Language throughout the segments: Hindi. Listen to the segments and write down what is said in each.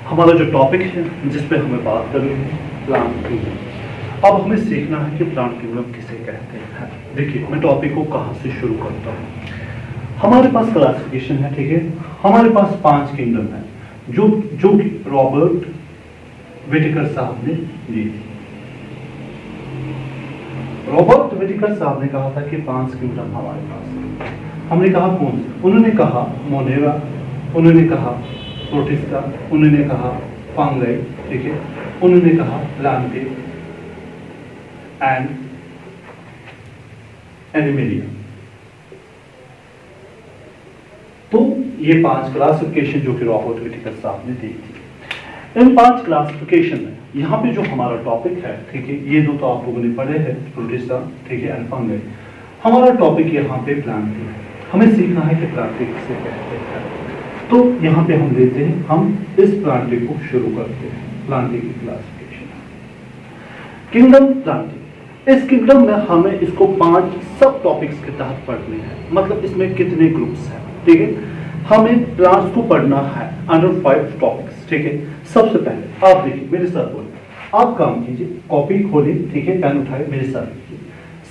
हमारा जो टॉपिक है जिस पे हमें बात करनी है प्लांट किंगडम। अब हमें सीखना है कि प्लांट किंगडम किसे कहते हैं। देखिए मैं टॉपिक को कहाँ से शुरू करता हूँ। हमारे पास क्लासिफिकेशन है, ठीक है। हमारे पास 5 किंगडम है जो कि रॉबर्ट विटेकर साहब ने दी थी। रॉबर्ट विटेकर साहब ने कहा था कि 5 किंगडम हमारे पास है। हमने कहा कौन से? उन्होंने कहा मोनेरा, उन्होंने कहा प्रोटिस्टा, उन्होंने कहा फंगाई, ठीक है, उन्होंने कहा प्लांटे एंड एनिमेलिया। तो ये 5 क्लासिफिकेशन जो कि रॉबर्ट विटेकर साहब ने दी थी। इन 5 क्लासिफिकेशन में यहाँ पे जो हमारा टॉपिक है, ठीक है, ये दो तो आप लोगों ने पढ़े हैं, प्रोटिस्टा, ठीक है, एंड फंगाई। हमारा टॉपिक यहाँ पे प्लांटे है। हमें सीखना है कि प्लांटे किसे कहते हैं। तो यहाँ पे हम लेते हैं, हम इस प्लांटे को शुरू करते हैं। प्लांटे की क्लासिफिकेशन, किंगडम प्लांटे। इस किंगडम में हमें इसको 5 सब टॉपिक्स के तहत पढ़ने हैं। मतलब इसमें कितने ग्रुप्स हैं, ठीक है। हमें प्लांट्स को पढ़ना है अंडर 5 टॉपिक्स, ठीक है। सबसे पहले आप देखिए, मेरे साथ बोलिए, आप काम कीजिए, कॉपी खोलिए, ठीक है, पेन उठाए, मेरे साथ लिखिए।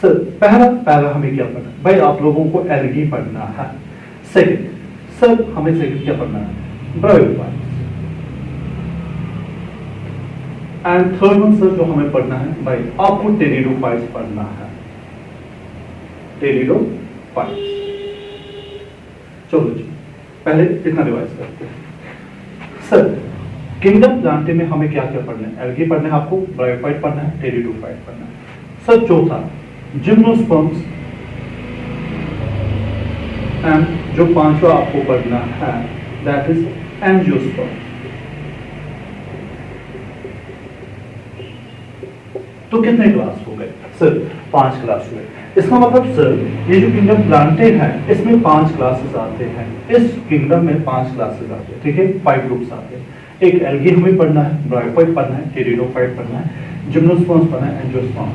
सर पहला हमें क्या पढ़ना है? भाई आप लोगों को एल्गी पढ़ना है। सेकंड सर हमें सेकंड क्या पढ़ना है? Bryophytes. And third one sir जो हमें पढ़ना है, भाई आपको टेरिडोफाइट्स पढ़ना है। टेरिडोफाइट्स। चलो जी पहले इतना रिवाइज करते हैं। सर किंगडम प्लांटे में हमें क्या क्या पढ़ना है? एल्गी पढ़ना है आपको, ब्रायोफाइट पढ़ना है, टेरिडोफाइट पढ़ना है। सर चौथा जिम्नोस्पर्म्स, एंड जो 5वां आपको पढ़ना है दैट इज एंजियोस्पर्म। तो कितने क्लास हो गए? सर 5 क्लास हुए। इसका मतलब सर ये जो किंगडम प्लांटे है इसमें 5 क्लासेस आते हैं। इस किंगडम में 5 क्लासेस आते हैं, ठीक है, 5 ग्रुप्स आते हैं। एक एल्गी हमें पढ़ना है, ब्रायोफाइट पढ़ना है, टेरिडोफाइट पढ़ना है, जिम्नोस्पर्म्स पढ़ना है, एंजियोस्पर्म।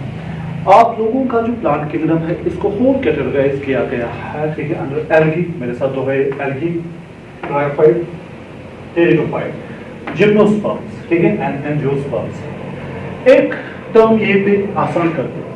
आप लोगों का जो प्लांट किंगडम है इसको होल कैटेगराइज किया गया है, ठीक है, अंडर एल्गी। मेरे साथ तो है एल्गी, ब्रायोफाइट, टेरिडोफाइट, जिम्नोस्पर्म्स, ठीक है, एंड एंजियोस्पर्म्स। एक टर्म ये पे आसान करते हैं,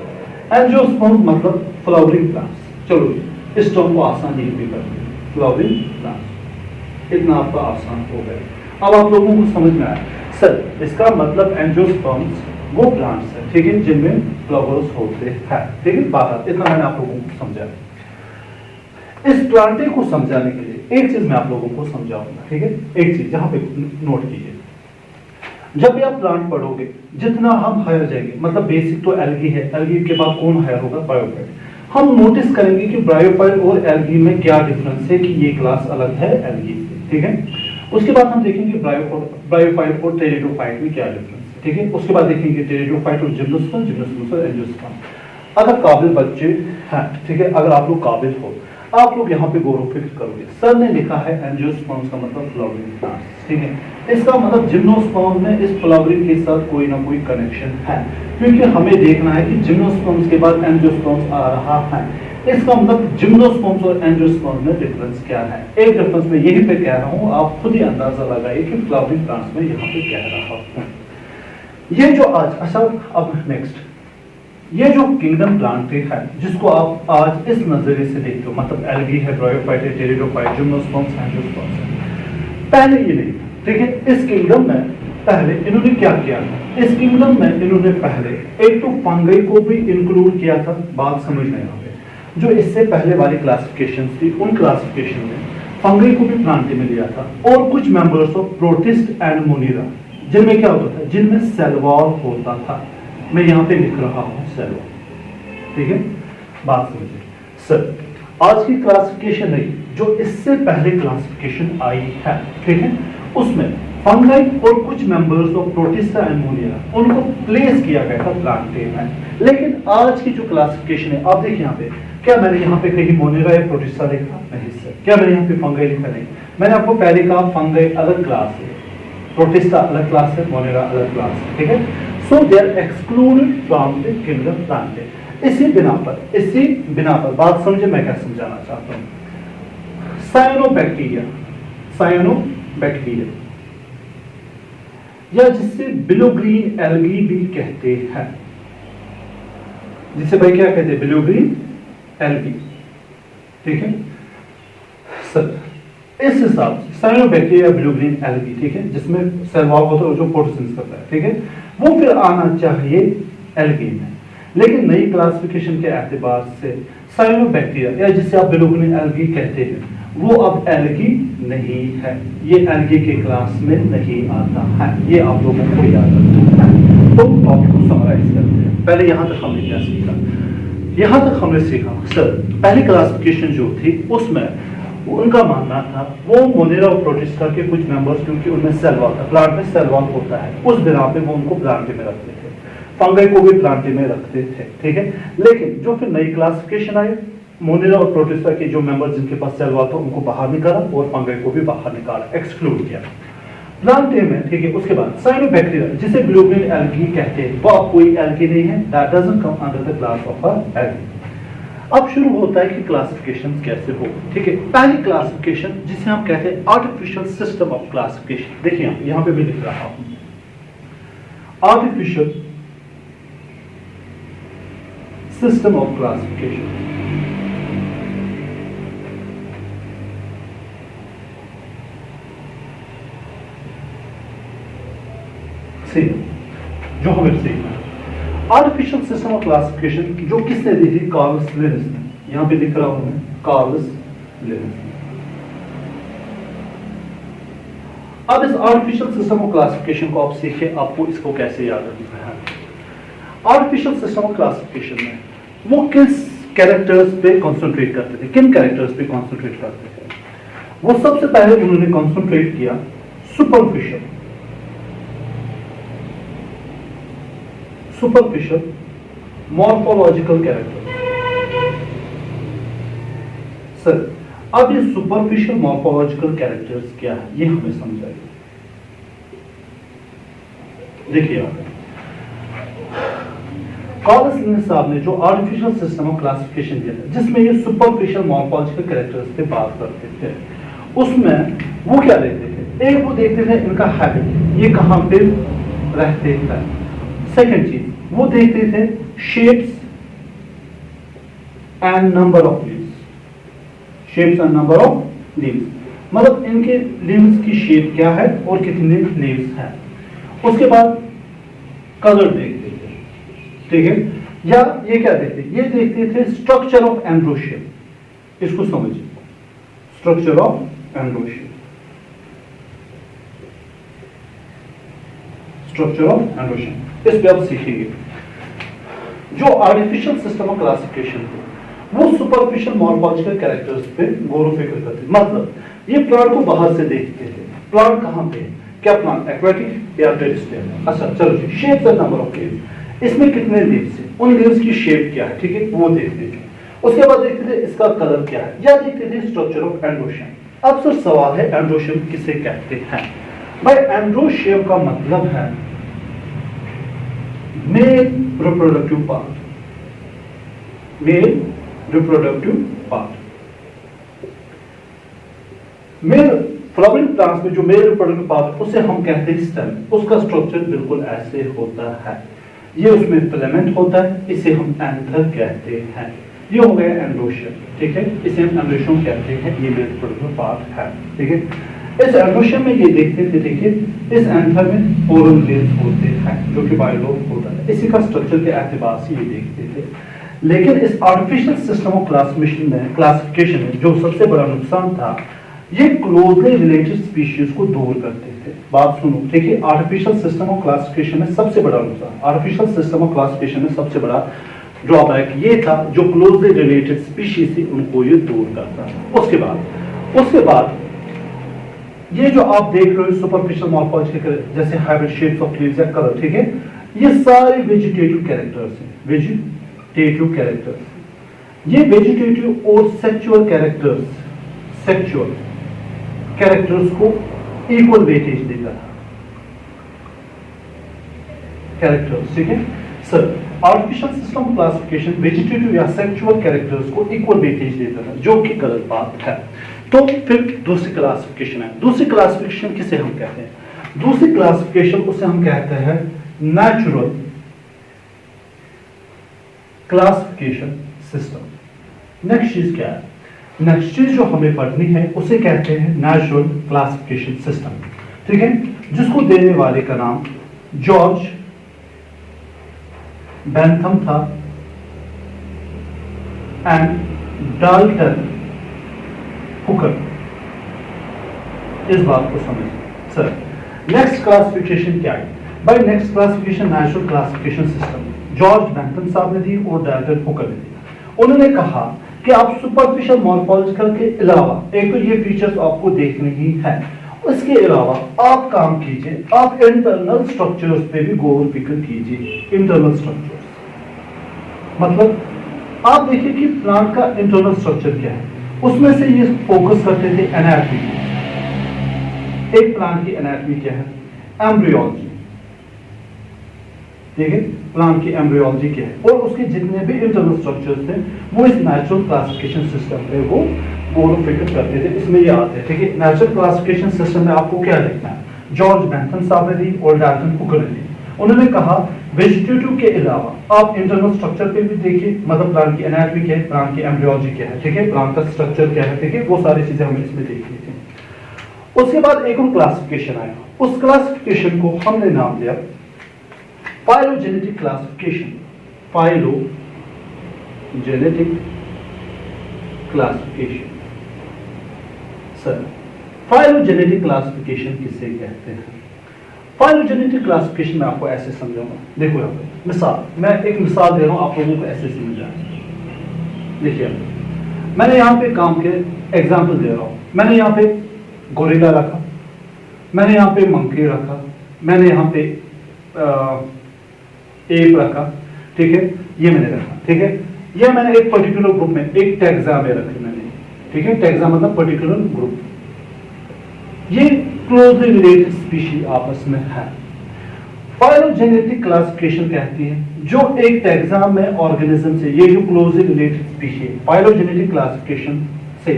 एंजियोस्पर्म्स मतलब फ्लावरिंग प्लांट्स। चलो इस टर्म को आसान ये भी करते हैं, फ्लावरिंग प्लांट्स। इतना आपका आसान हो गया। अब आप लोगों को समझ में आया सर इसका मतलब एंजियोस्पर्म्स वो प्लांट्स है, ठीक है, जिनमें फ्लावर्स होते हैं, ठीक है। बात इतना मैंने आप लोगों को समझाया। इस प्लांटे को समझाने के लिए एक चीज मैं आप लोगों को समझाऊंगा, ठीक है। एक चीज जहां पे नोट कीजिए, जब भी आप प्लांट पढ़ोगे जितना हम हायर जाएंगे, मतलब बेसिक तो एल्गी है, एल्गी के बाद कौन हायर होगा? ब्रायोफाइट। हम नोटिस करेंगे कि ब्रायोफाइट और एल्गी में क्या डिफरेंस है, कि ये क्लास अलग है एल्गी से, ठीक है। उसके बाद हम देखेंगे ब्रायोफाइट और टेरिडोफाइट में क्या डिफरेंस, ठीक है। उसके बाद देखेंगे टेरिडोफाइट और जिम्नोस्पर्म, जिम्नोस्पर्म और एंजियोस्पर्म। अगर काबिल बच्चे हैं, ठीक है, अगर आप लोग काबिल हो, आप लोग यहाँ पे गौर व फिक्र करोगे। सर ने लिखा है एंजियोस्पर्म्स का मतलब फ्लावरिंग प्लांट्स, ठीक है। इसका मतलब जिम्नोस्पर्म में इस फ्लावरिंग के साथ कोई ना कोई कनेक्शन है, क्योंकि हमें देखना है कि जिम्नोस्पर्म्स के बाद एंजियोस्पर्म्स आ रहा है। इसका मतलब जिम्नोस्पर्म्स और एंजियोस्पर्म्स में डिफरेंस क्या है? एक डिफरेंस में यही पे कह रहा हूँ, आप खुद ही अंदाजा लगाइए कि फ्लावरिंग प्लांट्स में यहाँ पे कह रहा हूँ। ये जो आज अच्छा, अब नेक्स्ट ये जो किंगडम प्लांटे है जिसको आप आज इस नजरिए से देखते हो, मतलब एल्गी है, ब्रायोफाइट है, टेरिडोफाइट, जिम्नोस्पर्म्स, एंजियोस्पर्म्स है। पहले ये नहीं, ठीक है। इस किंगडम में पहले इन्होंने क्या किया था? इस किंगडम में इन्होंने पहले एक तो फंगाई को भी इंक्लूड किया था। बात समझना यहाँ पे, जो इससे पहले वाली क्लासिफिकेशन थी उन क्लासिफिकेशन में फंगाई को भी प्लांटे में लिया था, और कुछ members of protist and Monera, जिनमें क्या होता था? जिनमें सेल वॉल होता था। मैं यहाँ पे लिख रहा हूँ सेल वॉल, ठीक है। बात समझिए सर, आज की क्लासिफिकेशन नहीं, जो इससे पहले क्लासिफिकेशन आई है, ठीक है, उसमें फंगाई और कुछ members of protista and Monera उनको प्लेस किया गया था प्लांटे में। लेकिन आज की जो क्लासिफिकेशन है, आप देखिए यहाँ पे, क्या मैंने यहाँ पे कहीं मोनेरा या प्रोटिस्टा लिखा? नहीं सर। क्या मैंने यहाँ पे फंगाई लिखा? नहीं। मैंने आपको पहले कहा फंगाई अलग क्लास है, प्रोटिस्टा अलग क्लास है, मोनेरा अलग क्लास है, ठीक है। So they are excluded from the kingdom plantae. इसी बिना पर बात समझे मैं क्या समझाना चाहता हूँ। साइनोबैक्टीरिया या जिससे ब्लू ग्रीन एल्गी भी कहते हैं, जिसे भाई क्या कहते हैं, ब्लू ग्रीन एल्गी। ठीक है सर, इस हिसाब से साइनोबैक्टीरिया ब्लू ग्रीन एल्गी, ठीक है, जिसमें सेल वॉल होता है जो फोटोसिंथेसिस करता है, ठीक है, वो फिर आना चाहिए एल्गी में। लेकिन नई क्लासिफिकेशन के एतबार से साइनोबैक्टीरिया या जिसे आप ब्लू ग्रीन एल्गी कहते हैं वो अब एल्गी नहीं है, ये एल्गी के क्लास में नहीं आता है, ये आप लोगों को याद रखना है। तो टॉपिक को समराइज करते हैं। पहले यहां तक हमने क्या सीखा, यहां तक हमने सीखा सर पहली क्लासिफिकेशन जो थी उसमें उनका मानना था वो मोनेरा और प्रोटिस्टा के कुछ मेंबर्स, क्योंकि उनमें सेल वॉल था, प्लांट में सेल वॉल होता है, उस बिना पे वो उनको प्लांटे में रखते थे, फंगई को भी प्लांटे में रखते थे। ठीक है, लेकिन जो फिर नई क्लासिफिकेशन आई, मोनेरा और प्रोटिस्टा के जो मेंबर्स जिनके पास सेल वॉल था उनको बाहर निकाला और फंगई को भी बाहर निकाला, एक्सक्लूड किया प्लांटे में। ठीक है, उसके बाद साइनोबैक्टीरिया जिसे ब्लू ग्रीन एल्गी कहते हैं वो अब कोई एल्गी नहीं है, that doesn't come under the class of a algae. अब शुरू होता है कि क्लासिफिकेशन कैसे हो। ठीक है, पहली क्लासिफिकेशन जिसे हम कहते हैं आर्टिफिशियल सिस्टम ऑफ क्लासिफिकेशन, देखिए यहां पे भी लिख रहा हूं आर्टिफिशियल सिस्टम ऑफ क्लासिफिकेशन। जो हमें सीखना है आर्टिफिशियल सिस्टम ऑफ क्लासिफिकेशन, जो किसने दी थी, कार्लस लिनिस ने। यहां पे लिख रहा हूं मैं कार्लस लिनिस। अब इस आर्टिफिशियल सिस्टम ऑफ क्लासिफिकेशन को आप सीखे, आपको इसको कैसे याद रखना है। आर्टिफिशियल सिस्टम ऑफ क्लासिफिकेशन में वो किस कैरेक्टर्स पे कॉन्सेंट्रेट करते थे, किन कैरेक्टर्स पे कॉन्सेंट्रेट करते थे, वो सबसे पहले उन्होंने कॉन्सेंट्रेट किया सुपरफिशियल मॉर्फोलॉजिकल कैरेक्टर। सर अब ये सुपरफिशियल मॉर्फोलॉजिकल कैरेक्टर्स क्या है ये हमें समझाइए। देखिए कार्लस लिनिस साहब ने जो आर्टिफिशियल सिस्टम ऑफ क्लासिफिकेशन दिया था जिसमें ये सुपरफिशियल मॉर्फोलॉजिकल कैरेक्टर्स पे बात करते थे, उसमें वो क्या देखते थे, एक वो देखते थे इनका हैबिट, ये कहां पे रहते हैं। सेकंड चीज वो देखते थे shapes and number of leaves, shapes and number of leaves, मतलब इनके लीव्स की शेप क्या है और कितने लीव्स हैं। उसके बाद कलर देखते थे, ठीक है, या ये क्या देखते, ये देखते थे स्ट्रक्चर ऑफ एंड्रोशियम, इसको समझिए, structure of androecium, structure of androecium, इस पे आप सीखेंगे। जो आर्टिफिशियल सिस्टम ऑफ क्लासिफिकेशन थे वो सुपरफिशियल मॉर्फोलॉजिकल कैरेक्टर्स पे गौर फिक्र करते, मतलब ये प्लांट को बाहर से देखते थे, प्लांट कहां पे है, क्या प्लांट एक्वेटिक या टेरेस्ट्रियल। अच्छा चलो जी, shapes and number of leaves, इसमें कितने लीव्स हैं, उन लीव्स की शेप क्या है, ठीक है, वो देखते थे। उसके बाद देखते थे इसका कलर क्या है, या देखते थे स्ट्रक्चर ऑफ एंड्रोशियम। अब सर सवाल है एंड्रोशियम किसे कहते हैं। भाई एंड्रोशियम का मतलब है male reproductive part, male reproductive part. Male flowering plants में जो मेल रिप्रोडक्टिव पार्ट उसे हम कहते हैं स्टेम, उसका स्ट्रक्चर बिल्कुल ऐसे होता है, ये उसमें फिलामेंट होता है, इसे हम एंथर कहते हैं। ये हो गया एंड्रोशियम, ठीक है, इसे हम एंड्रोशियम कहते हैं, ये मेल रिप्रोडक्टिव पार्ट है, ठीक है। इस एंड्रोशियम में ये देखते थे, देखिए इस एंथर में ओरल वेल्स होते हैं जो कि बायोलोब होता है, इसी का स्ट्रक्चर के एतबार से ये देखते थे। लेकिन इस आर्टिफिशियल सिस्टम ऑफ क्लासिफिकेशन में जो सबसे बड़ा नुकसान था, ये क्लोजली रिलेटेड स्पीशीज को दूर करते थे। बात सुनो, देखिए आर्टिफिशियल सिस्टम ऑफ क्लासिफिकेशन में सबसे बड़ा नुकसान, आर्टिफिशियल सिस्टम ऑफ क्लासिफिकेशन में सबसे बड़ा ड्रॉबैक ये था, जो क्लोजली रिलेटेड स्पीशीज थी उनको ये दूर करता। उसके बाद ये जो आप देख रहे हो सुपरफिशियल मॉर्फोलॉजिकल जैसे हाइब्रिड शेप्स ऑफ लीव्स या कलर, ठीक है, ये सारे वेजिटेटिव कैरेक्टर्स हैं, वेजिटेटिव कैरेक्टर्स। ये वेजिटेटिव और सेक्सुअल कैरेक्टर्स को इक्वल वेटेज देता है, कैरेक्टर्स, ठीक है sir. Artificial system classification vegetative या सेक्सुअल कैरेक्टर्स को इक्वल वेटेज देता है, जो कि गलत बात है। तो फिर दूसरी क्लासिफिकेशन है, दूसरी क्लासिफिकेशन किसे हम कहते हैं, दूसरी क्लासिफिकेशन उसे हम कहते हैं नेचुरल क्लासिफिकेशन सिस्टम। नेक्स्ट चीज क्या है? नेक्स्ट चीज जो हमें पढ़नी है उसे कहते हैं नेचुरल क्लासिफिकेशन सिस्टम, ठीक है, जिसको देने वाले का नाम जॉर्ज बेंथम था एंड डाल्टन हुकर। इस बात को समझिए सर। नेक्स्ट क्लासिफिकेशन क्या है भाई? Next classification natural classification system George Bentham साहब ने दी और डाल्टन हुकर ने दी। उन्होंने कहा कि आप सुपरफिशियल मॉर्फोलॉजिकल के अलावा, एक तो ये फीचर्स आपको देखने ही है, उसके अलावा आप काम कीजिए, आप इंटरनल स्ट्रक्चर्स पे भी गौर फिक्र कीजिए। इंटरनल स्ट्रक्चर्स मतलब आप देखिए कि प्लांट का इंटरनल स्ट्रक्चर क्या है, उसमें से ये फोकस करते थे एनाटॉमी। एक प्लांट की एनाटॉमी क्या है? एम्ब्रियोलॉजी, ठीक है, प्लांट की एम्ब्रियोलॉजी क्या है, और उसके जितने भी इंटरनल स्ट्रक्चर्स थे वो इस नेचुरल क्लासिफिकेशन सिस्टम पे वो गौर फिक्र करते थे। इसमें ये आते हैं, ठीक है। नेचुरल क्लासिफिकेशन सिस्टम में आपको क्या लिखना है? जॉर्ज बेंथम साहब ने दी और डाल्टन हुकर ने दी। उन्होंने कहा वेजिटेटिव के अलावा आप इंटरनल स्ट्रक्चर पे भी देखिए, मतलब प्लांट की एनाटॉमी क्या है, प्लांट की एम्ब्रियोलॉजी क्या है, ठीक है, प्लांट का स्ट्रक्चर क्या है, ठीक है, वो सारी चीजें हमें इसमें देखनी थी। उसके बाद एक और क्लासिफिकेशन आया, उस क्लासिफिकेशन को हमने नाम दिया phylogenetic classification. Phylogenetic classification. Sir phylogenetic classification किसे कहते हैं? फाइलोजेनेटिक क्लासिफिकेशन मैं आपको ऐसे समझाऊंगा। देखो यहाँ पे मिसाल, मैं एक मिसाल दे रहा हूं, आप लोगों को ऐसे समझा। देखिए मैंने यहाँ पे काम के एग्जाम्पल दे रहा हूं। मैंने यहाँ पे गोरिल्ला रखा, मैंने यहाँ पे मंकी रखा, मैंने यहाँ पे एप रखा, ठीक है, ये मैंने रखा, ठीक है। ये मैंने एक पर्टिकुलर ग्रुप में, एक टैक्सा में रखे मैंने, ठीक है, टैक्सा मतलब पर्टिकुलर ग्रुप। ये क्लोजली रिलेटेड स्पीशी आपस में है। फाइलोजेनेटिक क्लासिफिकेशन कहती है जो एक टैक्सा में ऑर्गेनिज्म से, ये जो क्लोजली रिलेटेड स्पीशी है, फाइलोजेनेटिक क्लासिफिकेशन से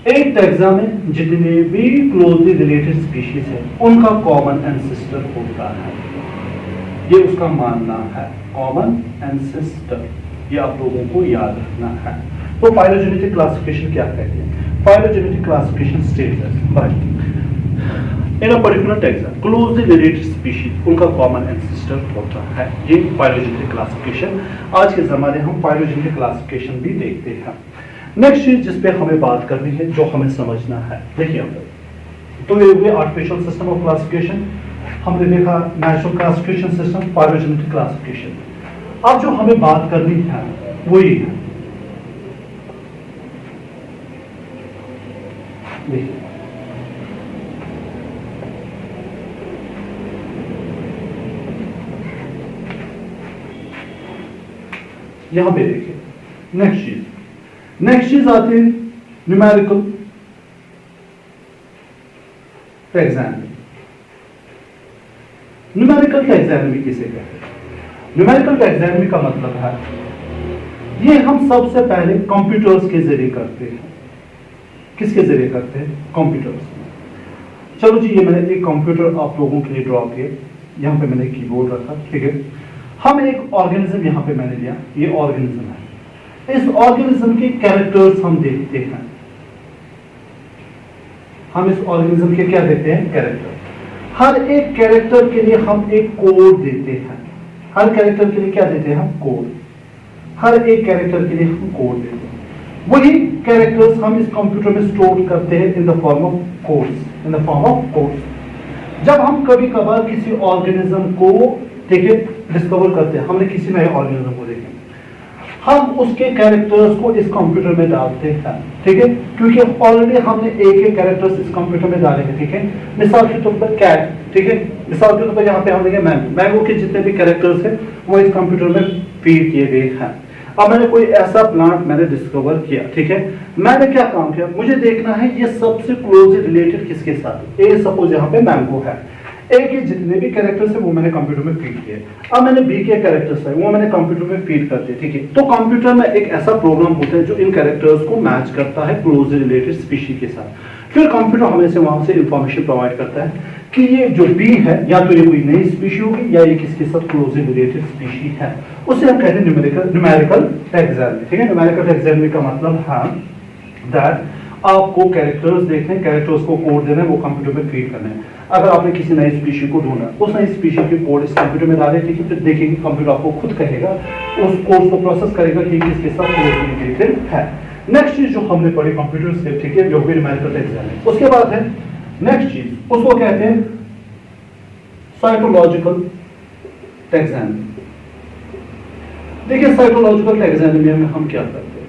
एक टैक्सा में जितने भी क्लोजली रिलेटेड स्पीशीज है उनका कॉमन एंसेस्टर होता है। ये उसका मानना है, कॉमन एंसेस्टर, ये आप लोगों को याद रखना है। तो फाइलोजेनेटिक क्लासिफिकेशन क्या कहती है? Phylogenetic classification states in a particular taxa closely related species उनका कॉमन एंसेस्टर होता है। ये फाइलोजेनेटिक क्लासिफिकेशन। आज के जमाने हम फाइलोजेनेटिक क्लासिफिकेशन भी देखते हैं। नेक्स्ट चीज जिस पे हमें बात करनी है, जो हमें समझना है, देखिए तो ये हुए आर्टिफिशियल सिस्टम ऑफ क्लासिफिकेशन, हमने देखा natural classification system, phylogenetic classification. अब जो हमें बात करनी है वो ये है, देखिए यहां पे देखिए नेक्स्ट चीज आती है न्यूमेरिकल टैक्सोनॉमी। न्यूमेरिकल टैक्सोनॉमी किसे कहते हैं? न्यूमेरिकल टैक्सोनॉमी का मतलब है ये हम सबसे पहले कंप्यूटर्स के जरिए करते हैं। किसके जरिए करते हैं? कंप्यूटर्स। चलो जी, ये मैंने एक कंप्यूटर आप लोगों के लिए ड्रॉ किया, यहां पे मैंने कीबोर्ड रखा, ठीक है। हम एक ऑर्गेनिज्म यहां पे मैंने लिया, ये ऑर्गेनिज्म है। इस ऑर्गेनिज्म के कैरेक्टर्स हम देखते हैं। हम इस ऑर्गेनिज्म के क्या देते हैं? कैरेक्टर। हर एक कैरेक्टर के लिए हम एक कोड देते हैं। हर कैरेक्टर के लिए क्या देते हैं? हम कोड। हर एक कैरेक्टर के लिए हम कोड देते हैं। वही कैरेक्टर्स हम इस कंप्यूटर में स्टोर करते हैं इन the form of codes. In the form of codes. जब हम कभी कभार किसी ऑर्गेनिज्म को, ठीक है, डिस्कवर करते हैं, हमने किसी नए ऑर्गेनिज्म को देखा, हम उसके कैरेक्टर्स को इस कंप्यूटर में डालते हैं, ठीक है, क्योंकि ऑलरेडी हमने एक कैरेक्टर्स इस कंप्यूटर में डाले हैं, ठीक है। मिसाल के तौर पर कैट, ठीक है, मिसाल के तौर पर यहाँ पे हम देखें मैंगो के जितने भी कैरेक्टर्स हैं वो इस कंप्यूटर में फीड किए गए हैं। अब मैंने कोई ऐसा प्लांट मैंने डिस्कवर किया, ठीक है, मैंने क्या काम किया, मुझे देखना है ये सबसे क्लोजली रिलेटेड किसके साथ। ए सपोज यहाँ पे मैंगो है, ए के जितने भी कैरेक्टर्स है वो मैंने कंप्यूटर में फीड किए। अब मैंने बी के कैरेक्टर्स है वो मैंने कंप्यूटर में फीड कर दिए, ठीक है। तो कंप्यूटर में एक ऐसा प्रोग्राम होता है जो इन कैरेक्टर्स को मैच करता है क्लोजली रिलेटेड स्पीशी के साथ। फिर कंप्यूटर हमें से वहां से इंफॉर्मेशन प्रोवाइड करता है कि ये जो बी है या तो ये कोई नई स्पीशी होगी या ये किसके साथ क्लोजली रिलेटेड स्पीशी है, उसे हम कहते हैं न्यूमेरिकल टैक्सोनॉमी। ठीक है, न्यूमेरिकल टैक्सोनॉमी का मतलब है दैट आपको कैरेक्टर्स देखने, कैरेक्टर्स को कोड देना है, वो कंप्यूटर में फीड करना है। अगर आपने किसी नई स्पीशी को ढूंढा, उस नई स्पीशी के कोड इस कंप्यूटर में डाले, ठीक है, फिर देखिए कंप्यूटर आपको खुद कहेगा, उस कोड को प्रोसेस करेगा कि किसके साथ क्लोजली रिलेटेड है। नेक्स्ट चीज जो हमने पढ़ी कंप्यूटर से, ठीक है, जो भी न्यूमेरिकल टैक्सोनॉमी। उसके बाद है नेक्स्ट चीज, उसको कहते हैं साइकोलॉजिकल टैक्सोनॉमी। देखिए साइकोलॉजिकल टैक्सोनॉमी में हम क्या करते हैं,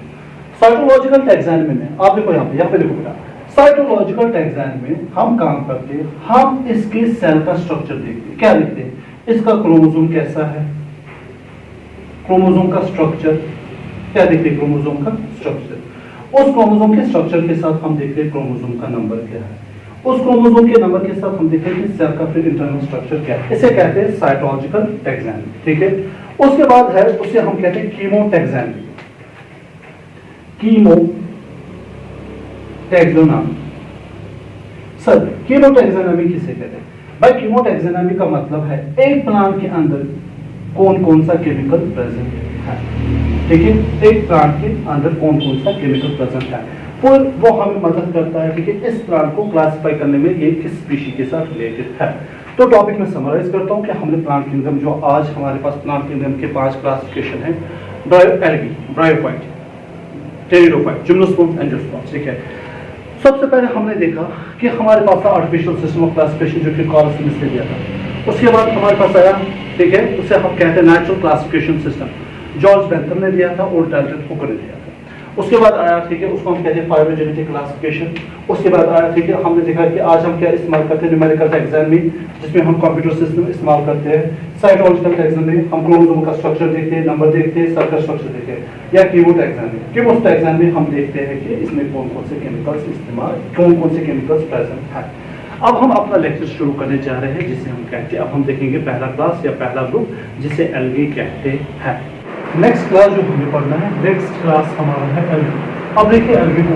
साइकोलॉजिकल टैक्सोनॉमी में आप देखो यहाँ पे देखो बेटा, साइकोलॉजिकल टैक्सोनॉमी में हम काम करते हैं, हम इसके सेल का स्ट्रक्चर देखते हैं। क्या देखते हैं, इसका क्रोमोसोम कैसा है, क्रोमोसोम का स्ट्रक्चर क्या देखते हैं, क्रोमोसोम का स्ट्रक्चर। उस क्रोमोसोम के स्ट्रक्चर के साथ हम देखते हैं क्रोमोसोम का नंबर क्या है, उस क्रोमोसोम के नंबर के साथ हम देखते हैं कि सेल का फिर इंटरनल स्ट्रक्चर क्या है। इसे कहते हैं साइकोलॉजिकल टैक्सोनॉमी। ठीक है, उसके बाद है उसे हम कहते हैं chemo taxonomy. Chemo taxonomy, sir chemo taxonomy किसे कहते हैं भाई? कीमो टैक्सोनॉमी का मतलब है एक प्लांट के अंदर कौन कौन सा केमिकल प्रेजेंट है। ठीक है, एक प्लांट के अंदर कौन कौन सा केमिकल प्रेजेंट है, फिर वो हमें मदद करता है, ठीक है, इस प्लांट को क्लासिफाई करने में ये किस स्पीशी के साथ रिलेटेड है। तो टॉपिक में समराइज करता हूँ कि हमने प्लांट किंगडम, जो आज हमारे पास प्लांट किंगडम के 5 क्लासिफिकेशन है, algae, bryophyte, pteridophyte, gymnosperm, angiosperm. ठीक है, सबसे पहले हमने देखा कि हमारे पास था आर्टिफिशियल सिस्टम ऑफ क्लासिफिकेशन जो कि कार्ल स्मिथ ने दिया था। उसके बाद हमारे पास आया, ठीक है, उसे हम कहते हैं natural classification system, George Bentham ने दिया था और डाल्टन हुकर ने दिया था। उसके बाद आया, ठीक है, उसको हम कहते हैं फाइलोजेनेटिक क्लासिफिकेशन। उसके बाद आया, ठीक है, हमने देखा कि आज हम क्या इस्तेमाल करते हैं, न्यूमेरिकल टैक्सोनॉमी, जिसमें हम कंप्यूटर सिस्टम इस्तेमाल करते हैं। साइकोलॉजिकल टैक्सोनॉमी, हम क्रोमोसोम का स्ट्रक्चर देखते हैं, नंबर देखते हैं, सेल का स्ट्रक्चर देखते हैं। या कीमो टैक्सोनॉमी, कीमो टैक्सोनॉमी हम देखते हैं कि इसमें कौन कौन से केमिकल्स इस्तेमाल, कौन कौन से केमिकल्स प्रेजेंट है। अब हम अपना लेक्चर शुरू करने जा रहे हैं, जिसे हम कहते हैं, अब हम देखेंगे पहला क्लास या पहला ग्रुप, जिसे एल्गी कहते हैं। नेक्स्ट क्लास जो हमें पढ़ना है, नेक्स्ट क्लास हमारा है एल्गी। अब देखिए एल्गी को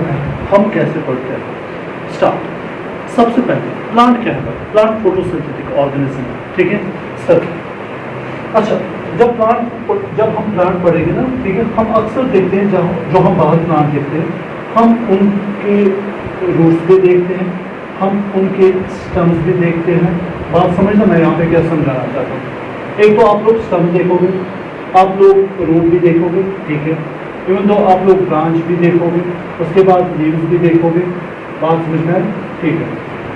हम कैसे पढ़ते हैं। स्टार्ट। सबसे पहले प्लांट क्या है? प्लांट फोटोसिंथेटिक ऑर्गेनिज्म, ठीक है सर। अच्छा, जब हम प्लांट पढ़ेंगे ना, ठीक है, हम अक्सर देखते हैं जो हम बाहर प्लांट देखते हैं, हम उनके रूट्स भी देखते हैं, हम उनके स्टम्स भी देखते हैं। बात समझना, मैं यहाँ पे क्या समझाना चाहता हूँ। एक तो आप लोग स्टम देखोगे, आप लोग रूट भी देखोगे, ठीक है, इवन तो आप लोग ब्रांच भी देखोगे, उसके बाद लीव्स भी देखोगे। बात समझ में आई? ठीक है।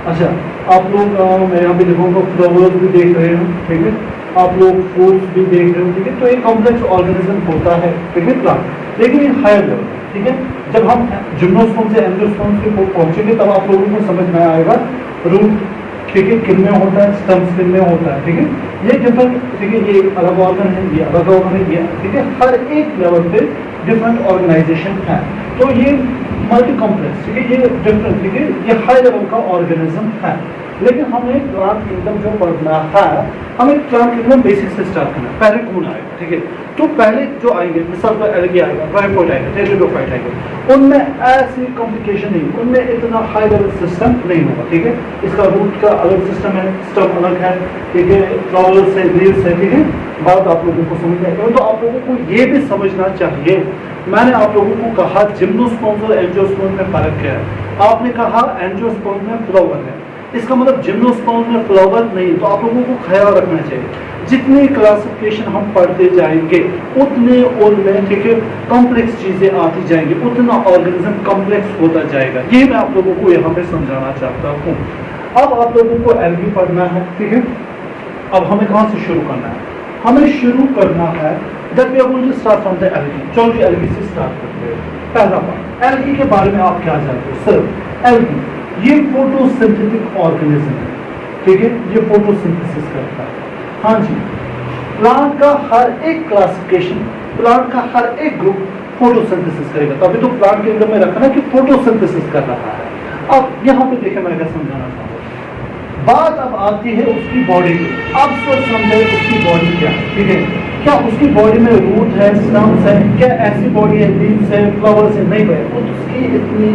अच्छा, आप लोग मैं यहाँ पे लिखूँगा फ्लावर्स भी देख रहे हो, ठीक है, आप लोग फ्रूट्स भी देख रहे हो, ठीक है। तो एक कॉम्प्लेक्स ऑर्गेनिज्म होता है, ठीक है, प्लांट, लेकिन ये हायर लेवल, ठीक है। जब हम जिम्नोस्पर्म से एंजियोस्पर्म के पहुंचेंगे तब आप लोगों को समझ में आएगा रूट, ठीक है, किन में होता है, स्टम्स किन में होता है, ठीक है। ये डिफरेंट, ठीक है, ये अलग ऑर्गन है, ये अलग ऑर्गन है, ये, ठीक है, हर एक लेवल पे डिफरेंट ऑर्गेनाइजेशन है। तो ये मल्टी कॉम्प्लेक्स, ठीक है, ये डिफरेंट, ठीक है, ये हाई लेवल का ऑर्गेनिज्म है। लेकिन हमें प्लांट किंगडम जो पढ़ना है, हमें प्लांट किंगडम बेसिक से स्टार्ट करना है। पहले कौन आएगा, ठीक है, तो पहले जो आएंगे, मिसाल पर एल्गी आएगा, ब्रायोफाइट आएगा, टेरिडोफाइट आएगा, उनमें ऐसी कॉम्प्लिकेशन नहीं, उनमें इतना हाई लेवल सिस्टम नहीं होगा, ठीक है। इसका रूट का अलग सिस्टम है, स्टम अलग है, ठीक है, फ्लावर्स है, लीव्स है, ठीक है। बात आप लोगों को समझ में आएगी। तो आप लोगों को ये भी समझना चाहिए, मैंने आप लोगों को कहा जिम्नोस्पर्म और एंजियोस्पर्म में फर्क क्या है। आपने कहा एंजियोस्पर्म में फ्लावर है, इसका मतलब जिम्नोस्पर्म में फ्लावर नहीं। तो आप लोगों को ख्याल रखना चाहिए, जितनी क्लासिफिकेशन हम पढ़ते जाएंगे उतने उनमें, ठीक है, कॉम्प्लेक्स चीजें आती जाएंगी, उतना ऑर्गेनिज्म कॉम्प्लेक्स होता जाएगा। ये मैं आप लोगों को यहाँ पे समझाना चाहता हूँ। अब आप लोगों को एल्गी पढ़ना है, ठीक है। अब हमें कहाँ से शुरू करना है? हमें शुरू करना है that we are going to start from the algae। चलो जी एल्गी से स्टार्ट करते हैं। पहला पार्ट, एल्गी के बारे में आप क्या जानते हो? सिर्फ एल्गी ये फोटोसिंथेटिक ऑर्गेनिज्म है, ठीक है, ये फोटोसिंथेसिस करता है। हाँ जी, प्लांट का हर एक क्लासिफिकेशन, प्लांट का हर एक ग्रुप फोटोसिंथेसिस करेगा। तभी तो प्लांट के अंदर में रखना कि फोटोसिंथेसिस कर रहा है। अब यहाँ पे देखें, मैं क्या समझाना चाहूँगा। बात अब आती है उसकी बॉडी की। अब सर समझे उसकी बॉडी क्या है, ठीक है, क्या उसकी बॉडी में रूट है, स्टम्स है, क्या ऐसी बॉडी है, लीव्स है, फ्लावर्स है? नहीं भाई, उसकी इतनी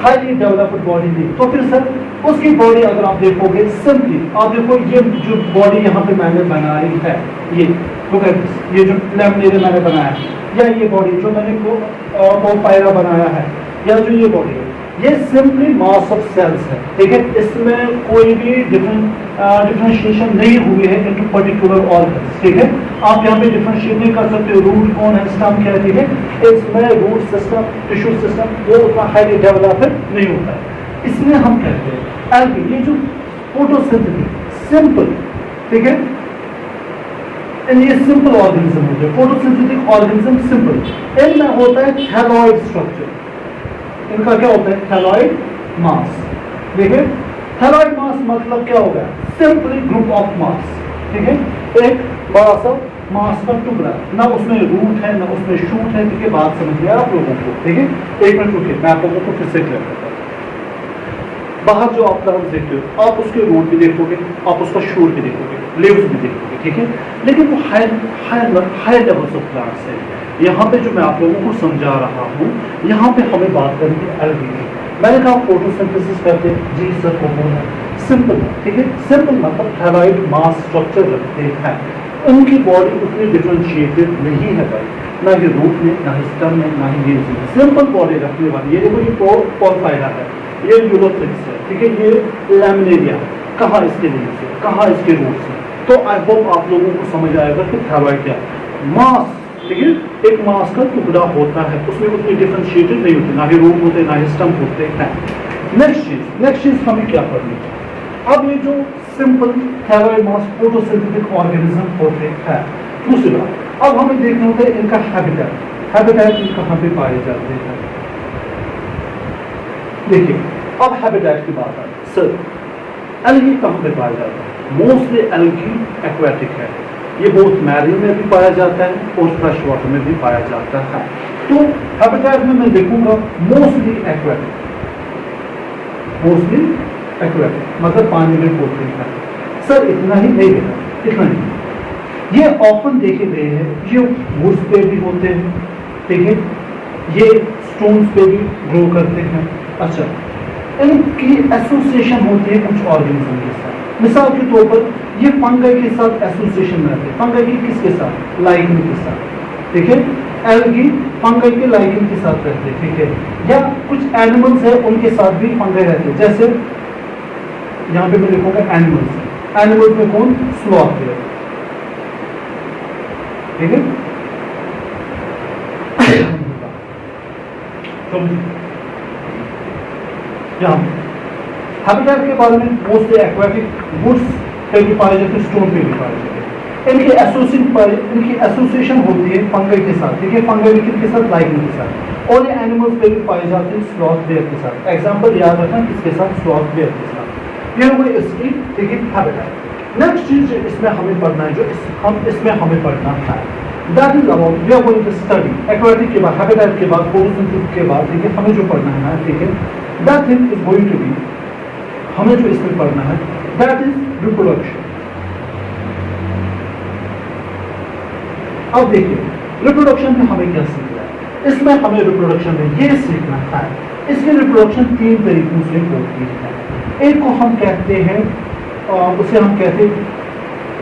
हाईली डेवलप्ड बॉडी नहीं। तो फिर सर उसकी बॉडी अगर आप देखोगे सिंपली, आप देखो ये जो बॉडी यहाँ पे मैंने बनाई है, ये जो लैमिनेरिया मैंने बनाया है, या ये बॉडी जो मैंने पोपायरा बनाया है, या जो ये बॉडी है, ये सिंपली मास ऑफ सेल्स है, ठीक है। इसमें कोई भी डिफरेंशिएशन नहीं हुई है इनटू पर्टिकुलर ऑर्गन्स, ठीक है। आप यहाँ पे डिफरेंशिएट नहीं कर सकते रूट कौन है, स्टम क्या है, ठीक है। इसमें रूट सिस्टम, टिश्यू सिस्टम वो उतना हाईली डेवलप्ड नहीं होता है। इसमें हम कहते हैं एल्गी, ये जो फोटोसिंथेटिक सिंपल, ठीक है, ये सिंपल ऑर्गेनिज्म होते हैं, फोटोसिंथेटिक ऑर्गेनिज्म सिंपल। इनमें होता है थैलॉइड स्ट्रक्चर। इनका क्या होता है? थैलॉइड मास। देखिए थैलॉइड मास मतलब क्या हो गया? सिंपली ग्रुप ऑफ मास, ठीक है। एक बड़ा सा मास का टुकड़ा, ना उसमें रूट है ना उसमें शूट है, ठीक है। बात समझ लिया आप लोगों को, ठीक है। एक मिनट रुकिए, मैं आप लोगों को फिर से क्लियर करता हूँ। बाहर जो आप प्लांट देखते हो, आप उसके रूट भी देखोगे, आप उसका शूट भी देखोगे, लीव्स भी देखोगे, ठीक है। लेकिन वो हायर लेवल्स ऑफ प्लांट्स है। यहाँ पे जो मैं आप लोगों को समझा रहा हूँ, यहाँ पे हमें बात करनी है एल्गी की। मैंने कहा फोटोसिंथेसिस करते जी सर, वो है सिंपल, ठीक है। सिंपल मतलब थैलॉइड मास स्ट्रक्चर रखते हैं। उनकी बॉडी उतनी डिफरेंशिएटेड नहीं है भाई, ना ही रूट में, ना ही स्टम में, ना ही ये सिंपल बॉडी रखने वाली। ये देखो ये पोपायरा है, ये यूलोथ्रिक्स है, ठीक है। ये लैमिनेरिया, कहाँ इसके लिए से, कहाँ इसके रूट से। तो आई होप आप लोगों को समझ आएगा कि थैलॉइड क्या मास, ठीक है, एक मास का टुकड़ा होता है, उसमें उतनी डिफरेंशिएटेड नहीं होती, ना ही रूट होते ना ही स्टम होते हैं। नेक्स्ट चीज हमें क्या करनी है? अब ये जो सिंपल थैलॉइड मास फोटोसिंथेटिक ऑर्गेनिज्म होते हैं, दूसरी बात अब हमें देखना होता है इनका हैबिटेट कहाँ पे पाए जाते हैं। देखिए अब हैबिटेट की बात है सर, एल्गी कहाँ पे पाया जाता है? मोस्टली एल्गी एक्वेटिक है, ये बोथ मैरीन में भी पाया जाता है और फ्रेश वाटर में भी पाया जाता है। तो हैबिटेट में मैं देखूंगा मोस्टली एक्वेटिक मतलब पानी में पोते हैं। सर इतना ही नहीं है, इतना नहीं, ये ऑफन देखे गए हैं, ये वुड्स पे भी होते हैं, ठीक है, ये स्टोन्स पे भी ग्रो करते हैं। अच्छा, इनकी एसोसिएशन होती है कुछ ऑर्गेनिज्म के साथ। मिसाल के तौर पर ये फंगाई के साथ एसोसिएशन में रहते हैं। फंगाई की किसके साथ? लाइकेन के साथ, ठीक है। एल्गी फंगाई के लाइकेन के साथ रहते हैं, ठीक है। या कुछ एनिमल्स है उनके साथ भी फंगाई रहते हैं। जैसे यहाँ पे मैं लिखूंगा एनिमल्स में कौन? स्लॉथ है, ठीक है। यहाँ हैबिटेट के बारे में मोस्टली एक्वेटिक, वुड्स पे भी पाए जाते हैं, स्टोन पे भी पाए जाते हैं। इनकी एसोसिएशन होती है फंगाई के साथ, ठीक है। फंगाई के साथ, लाइकेन के साथ। और ये एनिमल्स पे भी पाए जाते हैं स्लॉथ बेयर के साथ। एग्जांपल याद रखना किसके साथ? स्लॉथ बेयर के साथ। ये हुई इसकी, ठीक है, हैबिटेट। नेक्स्ट चीज इसमें हमें पढ़ना है, इसमें हमें पढ़ना है, that is about we are going to study aquatic के बाद, हैबिटेट के बाद, फोटोसिंथेसिस के बाद, ठीक है, हमें जो पढ़ना है, ठीक है, that thing is going to be, हमें जो इसमें पढ़ना है दैट इज रिप्रोडक्शन। अब देखिए रिप्रोडक्शन में हमें क्या सीखना है? इसमें हमें रिप्रोडक्शन में ये सीखना है, इसकी रिप्रोडक्शन 3 तरीकों से होती है। एक को हम कहते हैं, उसे हम कहते हैं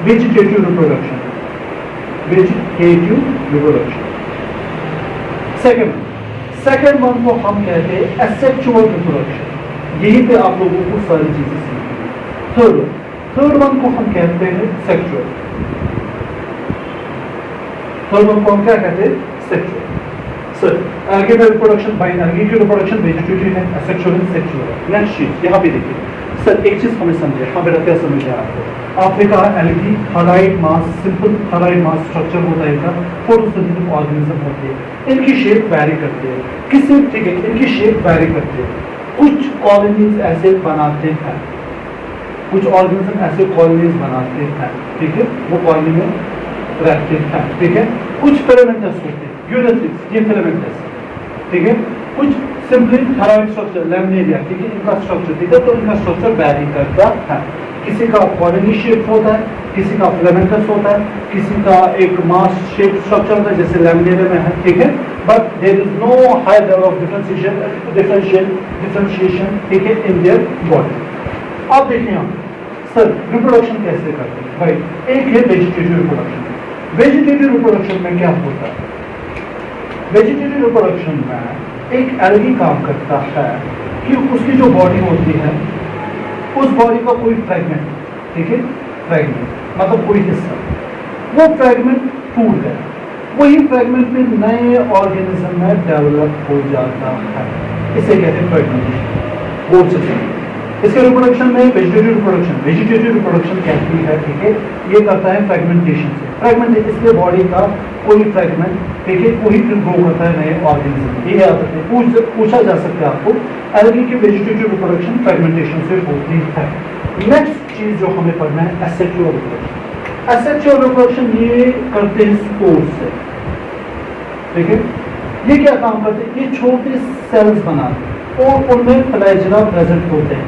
वेजिटेटिव रिप्रोडक्शन, सेकेंड वन को हम कहते हैं एसेक्सुअल रिप्रोडक्शन। यहीं पे आप लोगों को सारी चीजें सीखनी है। थर्ड वन को हम कहते हैं सेक्सुअल। थर्ड वन को हम क्या कहते हैं? सेक्सुअल। सर एल्गी में रिप्रोडक्शन, बाय एल्गी की रिप्रोडक्शन वेजिटेटिव है, एसेक्सुअल है, सेक्सुअल है। नेक्स्ट चीज यहाँ पे देखिए सर, एक चीज हमें समझे, हाँ बेटा क्या समझ आया आपको? आपने कहा एल्गी थैलॉइड मास, सिंपल थैलॉइड मास स्ट्रक्चर होता है इनका, फोटोसिंथेटिक ऑर्गेनिज्म होते हैं, इनकी शेप वैरी करते हैं। किससे? ठीक है, इनकी शेप वैरी करते हैं। कुछ कॉलोनीज ऐसे बनाते हैं, कुछ ऑर्गेनिज्म ऐसे कॉलोनीज बनाते हैं, ठीक है, वो कॉलोनी में रहते हैं, ठीक है। कुछ फिलामेंटस होते हैं, यूरेथ्रिक्स, ये फिलामेंटस, ठीक है। कुछ सिंपली थैलॉइड स्ट्रक्चर, लैमिनेरिया, ठीक है, इनका स्ट्रक्चर, ठीक है। तो इनका स्ट्रक्चर वैरी करता है। किसी का कॉलोनी शेप होता है, किसी का फिलामेंटस होता है, किसी का एक मास शेप स्ट्रक्चर होता है जैसे लैमिनेरिया में है, ठीक है। but there is no high level of differentiation ठीक है in their body. अब देखिए हम सर रिप्रोडक्शन कैसे करते हैं भाई. एक है वेजिटेटिव रिप्रोडक्शन. वेजिटेटिव रिप्रोडक्शन में क्या होता है? वेजिटेटिव रिप्रोडक्शन में एक एल्गी काम करता है कि उसकी जो बॉडी होती है उस बॉडी का कोई फ्रैगमेंट, ठीक है, फ्रैगमेंट मतलब कोई हिस्सा, वो फ्रैगमेंट टूट गया, वही फ्रैगमेंट में नए ऑर्गेनिज्म में डेवलप हो जाता है. इसे कहते हैं फ्रैगमेंटेशन. बोथ सिस्टम इसके रिप्रोडक्शन में वेजिटेटिव रिप्रोडक्शन कहती है, ठीक है, ये करता है फ्रैगमेंटेशन से. फ्रैगमेंट इसलिए बॉडी का कोई फ्रैगमेंट, ठीक है, कोई फिर ग्रो करता है नए ऑर्गेनिज्म. ये याद रखते हैं, पूछा जा सकता है आपको एल्गी की वेजिटेटिव रिप्रोडक्शन फ्रैगमेंटेशन से होती है. नेक्स्ट चीज जो हमें पढ़ना है एसेक्सुअल रिप्रोडक्शन. एसेक्सुअल रिप्रोडक्शन ये करते हैं स्पोर्स से, ठीक है. ये क्या काम करते हैं? ये छोटे सेल्स बनाते हैं और उनमें फ्लैजेला प्रेजेंट होते हैं.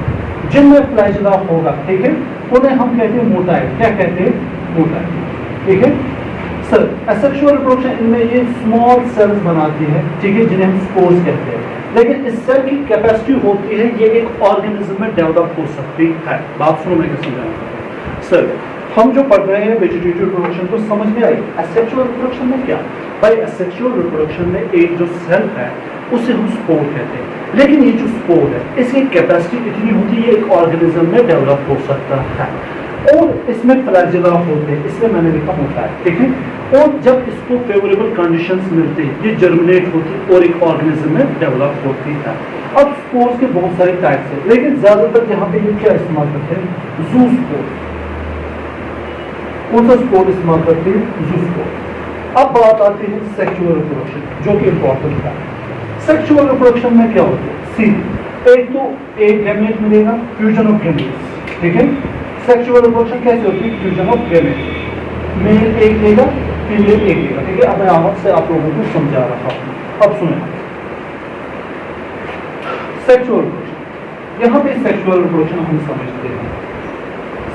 जिनमें फ्लैजेला होगा, ठीक है, उन्हें हम कहते हैं मोटाइल. क्या कहते हैं? मोटाइल. ठीक है सर. एसेक्सुअल रिप्रोडक्शन इनमें ये स्मॉल सेल्स बनाती है, ठीक है, जिन्हें हम स्पोर्स कहते हैं. लेकिन इस सेल की कैपेसिटी होती है ये एक ऑर्गेनिज्म में डेवलप हो सकती है. बात सुनो, मैं क्या समझाऊंगा सर. हम जो पढ़ रहे हैं वेजिटेटिव रिप्रोडक्शन तो समझ में आई. एसेक्सुअल रिप्रोडक्शन में क्या भाई? एसेक्सुअल रिप्रोडक्शन में एक जो सेल है उसे हम स्पोर कहते हैं. लेकिन ये जो स्पोर है इसकी कैपेसिटी इतनी होती है एक ऑर्गेनिज्म में डेवलप हो सकता है और इसमें फ्लैजेला होते हैं, इसलिए मैंने लिखा होता है, ठीक है. और जब इसको फेवरेबल कंडीशंस मिलती है ये जर्मिनेट होती है और एक ऑर्गेनिज्म में डेवलप होती है. अब स्पोर्स के बहुत सारे टाइप्स हैं, लेकिन ज्यादातर यहाँ पे ये क्या इस्तेमाल करते हैं? जू स्पोर. कौन सा स्पोर इस्तेमाल करते हैं? जू स्पोर. अब बात आती है सेक्सुअल रिप्रोडक्शन जो कि इंपॉर्टेंट है. सेक्सुअल रिप्रोडक्शन में क्या होता है? सी एक तो एक गैमेट मिलेगा, फ्यूजन ऑफ गैमेट्स, ठीक है. सेक्सुअल रिप्रोडक्शन कैसे होती है? Fusion of gametes. मेल एक लेगा, फीमेल एक लेगा, ठीक है. अब मैं आवाज से आप लोगों को समझा रहा हूं. अब सुने सेक्सुअल रिप्रोडक्शन. यहां पे सेक्सुअल रिप्रोडक्शन हम समझते हैं.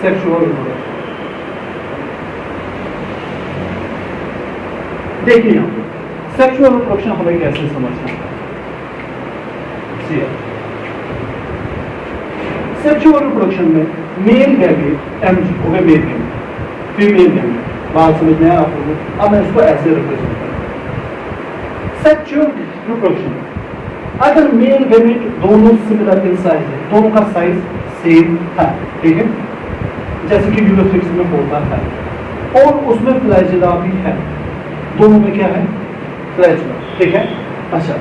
सेक्सुअल रिप्रोडक्शन देखिए यहां पे सेक्सुअल रिप्रोडक्शन हमें कैसे समझना है. सेक्सुअल रिप्रोडक्शन में मेल गैमेट एमजी हो गया, मेल गैमेट, फीमेल गैमेट. बात समझ में आया आप लोगों को? अब मैं इसको ऐसे रिप्रेजेंट करूंगा. सेक्सुअल रिप्रोडक्शन अगर मेल गैमेट दोनों सिमिलर इन साइज है, दोनों का साइज सेम है, ठीक है, जैसे कि यूरोथ्रिक्स में होता है, और उसमें फ्लैजेला भी है. दोनों में क्या है? फ्लैजेला, ठीक है. अच्छा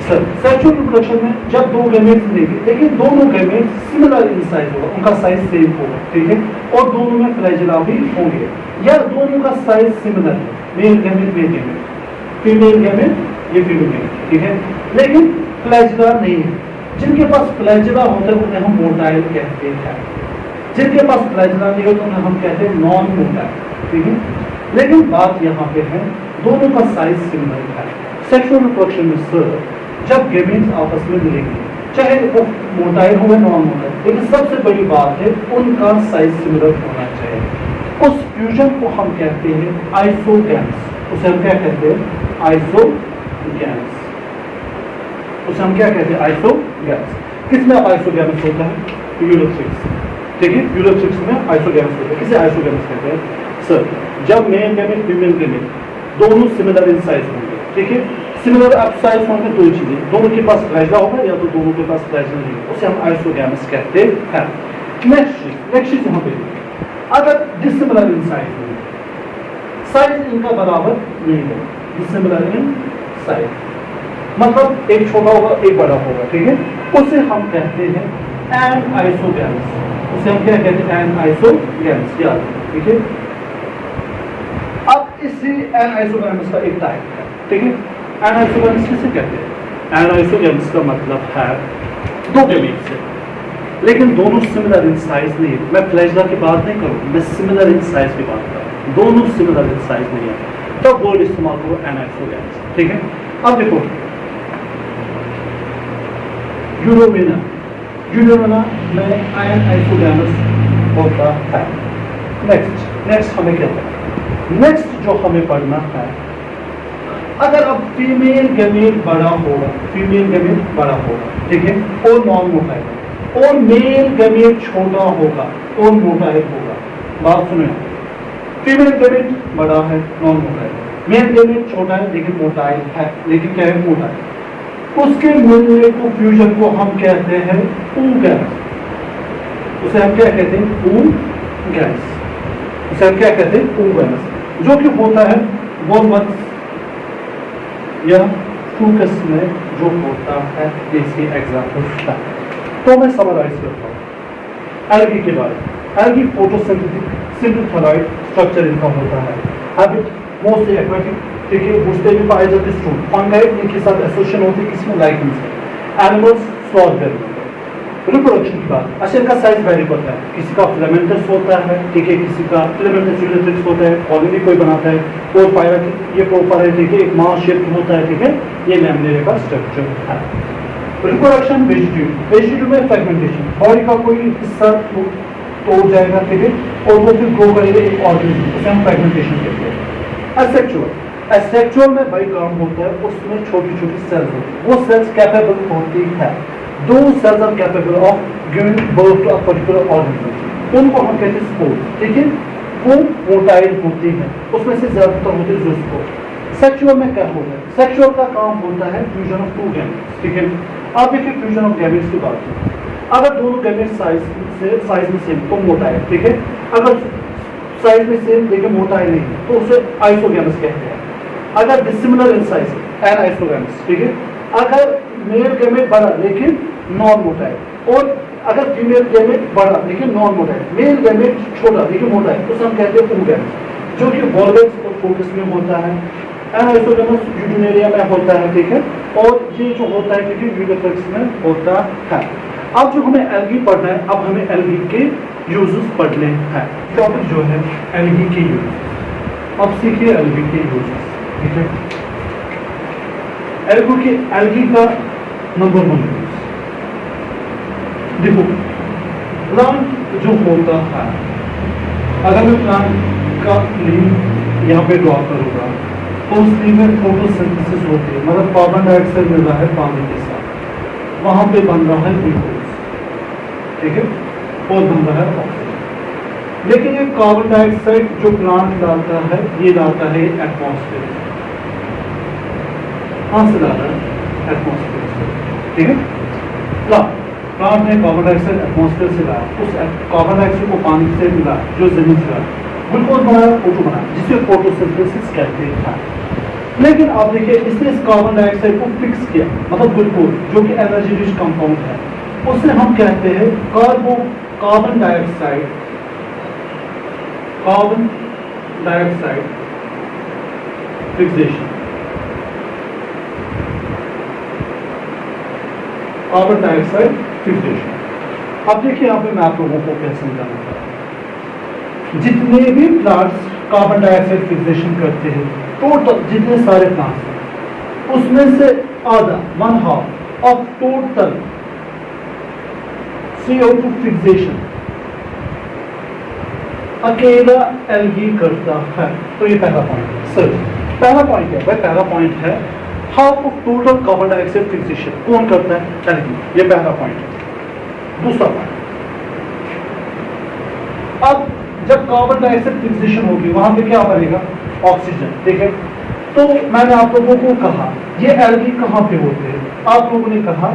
सर, सेक्सुअल रिप्रोडक्शन में जब दो गैमेट्स मिलेंगे लेकिन दोनों गैमेट्स सिमिलर इन साइज होगा, उनका साइज सेम होगा, ठीक है, और दोनों में फ्लैजेला भी होंगे, या दोनों का साइज सिमिलर है, मेल गैमेट फीमेल गैमेट ये फीमेल गैमेट, ठीक है, लेकिन फ्लैजेला नहीं है. जिनके पास फ्लैजेला होता है उन्हें हम मोटाइल कहते हैं. जिनके पास फ्लैजेला नहीं होता उन्हें हम कहते हैं नॉन मोटाइल, ठीक है. लेकिन बात यहाँ पे है दोनों का साइज सिमिलर है. सेक्सुअल रिप्रोडक्शन में सर जब गैमेट्स आपस में मिलेंगे, चाहे वो मोटाइल हो या नॉन मोटाइल, लेकिन सबसे बड़ी बात है उनका साइज सिमिलर होना चाहिए. उस फ्यूजन को हम कहते हैं आइसोगैम्स. उसे हम क्या कहते हैं? आइसोगैम्स. उसे हम क्या कहते हैं? आइसोगैम्स. किसमें आइसोगैम्स होता है? यूरोथ्रिक्स, ठीक है. यूरोथ्रिक्स में आइसोगैम्स होता है. किसे आइसोगैम्स कहते हैं सर? जब मेल गैमेट फीमेल गैमेट दोनों सिमिलर इन साइज होंगे, ठीक है. सिमिलर अब साइज होंगे दो चीजें, दोनों के पास फ्लैजेला होगा या तो दोनों के पास फ्लैजेला नहीं होगा, उसे हम आइसोगैम्स कहते हैं. नेक्स्ट चीज यहाँ पे अगर डिसिमिलर इन साइज होंगे, साइज इनका बराबर नहीं होगा, डिसिमिलर इन साइज मतलब एक छोटा होगा एक बड़ा होगा, ठीक है, उसे हम कहते हैं एन आइसोगैम्स. उसे हम क्या कहते हैं? एन आइसोगैम्स, याद, ठीक है. अब इसी एन आइसोगैम्स का एक टाइप है, ठीक है. एन आइसोगैम्स किसे कहते हैं? एन आइसोगैम्स का मतलब है दो गैमेट्स है लेकिन दोनों सिमिलर इन साइज नहीं है. मैं फ्लैजेला की बात नहीं करूँ, मैं सिमिलर इन साइज की बात कर रहा हूँ. दोनों सिमिलर इन साइज नहीं है तब वर्ड इस्तेमाल करो एन आइसोगैम्स, ठीक है. अब देखो यूरोवेना में एन आइसोगैम्स होता है. नेक्स्ट हमें क्या पढ़ना? नेक्स्ट जो हमें पढ़ना है अगर अब फीमेल गैमेट बड़ा होगा, फीमेल गैमेट बड़ा होगा, ठीक है, और नॉन मोटाइल, और मेल गैमेट छोटा होगा और मोटाइल होगा। बात सुने, फीमेल गैमेट बड़ा है, नॉन मोटाइल, मेल गैमेट छोटा है लेकिन मोटाइल है, लेकिन क्या है, मोटाइल। उसके मिलने को फ्यूजन को हम कहते हैं ऊ-गैस। उसे हम क्या कहते हैं, ऊ-गैस। उसे हम क्या कहते हैं, ऊ-गैस, जो कि होता है वोल्वस या फ्यूकस में जो होता है। इसके एग्जाम्पल है, तो मैं समराइज करता हूँ एल्गी के बारे में। Algae photosynthetic single thalloid structure इनका होता है, हैबिट मोस्टली एक्वेटिक, ठीक है, घुसते भी पाए जाते स्टूल, फंगाई इनके साथ एसोसिएशन होती है, किसमें, लाइकेन से। Animals sloth bearing. रिप्रोडक्शन की बात, अच्छा इनका साइज वेरी करता है, किसी का फिलामेंटस होता है, ठीक है, किसी का फिलामेंटस यूनिट्रिक्स होता है, कॉलोनी कोई बनाता है, और पायरा ये प्रॉपर है, ठीक है, एक मास शेप होता है, ठीक है, ये लैमिनेरिया का स्ट्रक्चर है। रिप्रोडक्शन वेजिटेटिव में फ्रेगमेंटेशन, बॉडी का कोई हिस्सा तोड़ जाएगा, ठीक है, और वो फिर ग्रो करेगा एक ऑर्गेनिज्म, उसे हम फ्रेगमेंटेशन कहते हैं। एसेक्सुअल में भाई काम होता है, उसमें छोटी छोटी सेल्स होती है, वो सेल्स कैपेबल होती है, दो cells are capable of giving birth to a particular organism, उनको हम कहते हैं स्पोर्स, ठीक है, वो मोटाइल होती है, उसमें से ज्यादातर होते हैं ज़ूस्पोर्स। सेक्सुअल में क्या होता है, सेक्सुअल का काम होता है फ्यूजन ऑफ टू गैमेट्स, ठीक है। आप देखिए फ्यूजन ऑफ गैमेट्स की बात करें, अगर दोनों गैमेट्स साइज में सेम तो मोटाइल, ठीक है, अगर साइज में सेम लेकिन मोटाइल नहीं है तो उसे आइसोगैमस कहते हैं। अगर dissimilar in size, anisogamous, ठीक है। अगर मेल गैमेट बड़ा लेकिन नॉन मोटाइल, और अगर फीमेल गैमेट बड़ा लेकिन नॉन मोटाइल, मेल गैमेट छोटा लेकिन मोटाइल, तो हम कहते हैं ऊ-गैमस, जो कि वोल्वेक्स और फोकस में होता है। एनाइसोगैमस यूटेरिया में होता है, ठीक है, और ये जो होता है, ठीक है, यूनिट्रिक्स में होता है। अब जो हमें एल्गी पढ़ना है, अब हमें एल्गी के यूजेस पढ़ने हैं। टॉपिक जो है एल्गी के यूजेस, अब सीखिए एल्गी के यूजेस, ठीक है। एल्गी का नंबर 1 यूज, देखो प्लांट जो होता है, अगर मैं प्लांट का लीव यहाँ पे ड्रॉ करूँगा तो उस लीव में फोटोसिंथेसिस होती है, मतलब कार्बन डाइऑक्साइड मिल रहा है पानी के साथ, वहाँ पे बन रहा है ग्लूकोज, ठीक है, और बन रहा है ऑक्सीजन। लेकिन ये कार्बन डाइऑक्साइड जो प्लांट डालता है, ये डालता है एटमॉस्फेयर, कहाँ से डाल रहा है, एटमॉस्फेयर से, ठीक है। प्लांट ने कार्बन डाइऑक्साइड एटमॉस्फेयर से लाया, उस कार्बन डाइऑक्साइड को पानी से मिला, जो जमीन से लाया, ग्लूकोज बनाया, फोटो बनाया, जिसे फोटोसिंथेसिस कहते हैं। लेकिन आप देखिए इसने इस कार्बन डाइऑक्साइड को फिक्स किया, मतलब ग्लूकोज जो कि एनर्जी रिच कंपाउंड है, उसे हम कहते हैं carbon dioxide fixation. Carbon dioxide fixation. अब देखिए यहाँ पे मैं आप लोगों को क्या समझाना चाहता हूँ, जितने भी प्लांट्स कार्बन डाइऑक्साइड फिक्सेशन करते हैं, टोटल जितने सारे प्लांट्स हैं, उसमें से आधा, 1/2 ऑफ टोटल CO2 फिक्सेशन अकेला एल्गी करता है। तो ये पहला पॉइंट है सर। पहला पॉइंट है भाई, पहला पॉइंट है half of total carbon dioxide fixation कौन करता है, एल्गी। ये पहला पॉइंट है। दूसरा पॉइंट, अब जब कार्बन डाइऑक्साइड फिक्सेशन होगी वहां पे क्या बनेगा, ऑक्सीजन, ठीक है। तो मैंने आप लोगों को कहा ये एल्गी कहाँ पे होते हैं, आप लोगों ने कहा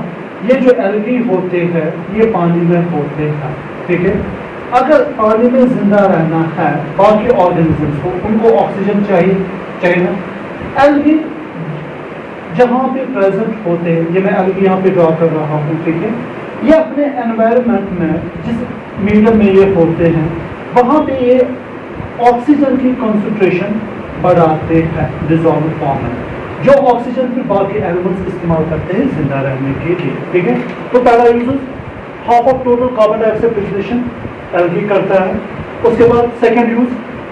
ये जो एल्गी होते हैं ये पानी में होते हैं, ठीक है। अगर पानी में जिंदा रहना है बाकी ऑर्गेनिजम्स को, उनको ऑक्सीजन चाहिए ना। एल्गी जहाँ पे प्रेजेंट होते हैं, ये मैं एल्गी यहाँ पे ड्रॉ कर रहा हूँ, ठीक है। ये अपने एनवायरनमेंट में जिस मीडियम में ये होते हैं वहाँ पे ये ऑक्सीजन की कंसंट्रेशन बढ़ाते हैं डिसॉल्व फॉर्म में, जो ऑक्सीजन फिर बाकी एनिमल्स इस्तेमाल करते हैं जिंदा रहने के लिए, ठीक है। तो पहला use half of total carbon dioxide fixation algae करता है। उसके बाद सेकेंड यूज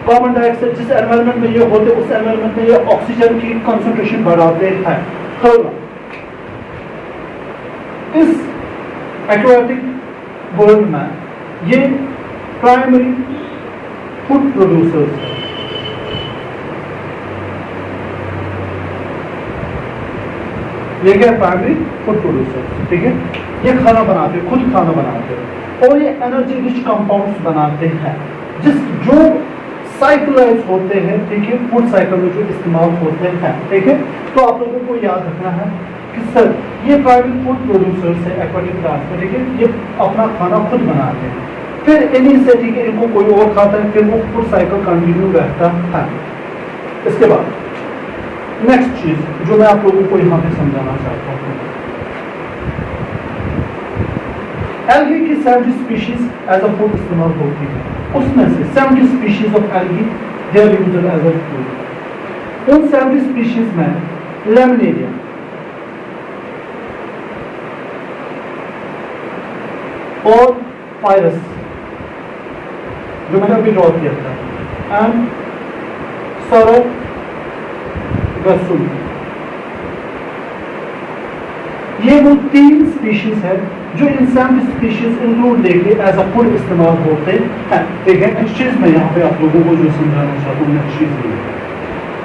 कार्बन डाइऑक्साइड जिस एनवायरनमेंट में ये होते हैं उस एनवायरनमेंट में ये ऑक्सीजन की कंसंट्रेशन बढ़ाते हैं। थर्ड, इस एक्वाटिक वर्ल्ड में ये प्राइमरी फूड प्रोड्यूसर्स ये क्या प्राइमरी फूड प्रोड्यूसर, ठीक है। ये खाना बनाते हैं, खुद खाना बनाते हैं और ये एनर्जी रिच कंपाउंड्स बनाते हैं जो साइक्लाइज होते हैं, ठीक है, फूड साइकिल में जो इस्तेमाल होते हैं, ठीक है। तो आप लोगों को याद रखना है कि सर ये प्राइमरी फूड प्रोड्यूसर्स है एक्वाटिक प्लांट्स में, ठीक है, ये अपना खाना खुद बनाते हैं, फिर इन्हीं से, ठीक है, इनको कोई और खाता है, फिर वो फूड साइकिल कंटिन्यू रहता है। इसके बाद नेक्स्ट चीज जो मैं आप लोगों को यहाँ पे समझाना चाहता हूँ, एल्गी की 70 स्पीशीज एज अ फूड इस्तेमाल होती है, उसमें से 70 species of algae they are used as a food. उन 70 स्पीशीज में लैमिनेरिया और फायरस जो मैंने अभी ड्रॉ किया था एंड सरोगसुम, ये वो 3 स्पीशीज है जो इन 70 स्पीशीज इंक्लूड लेके एज अ फूड इस्तेमाल होते हैं, ठीक है। नेक्स्ट चीज मैं यहाँ पे आप लोगों को जो समझाना चाहता हूँ, नेक्स्ट चीज ये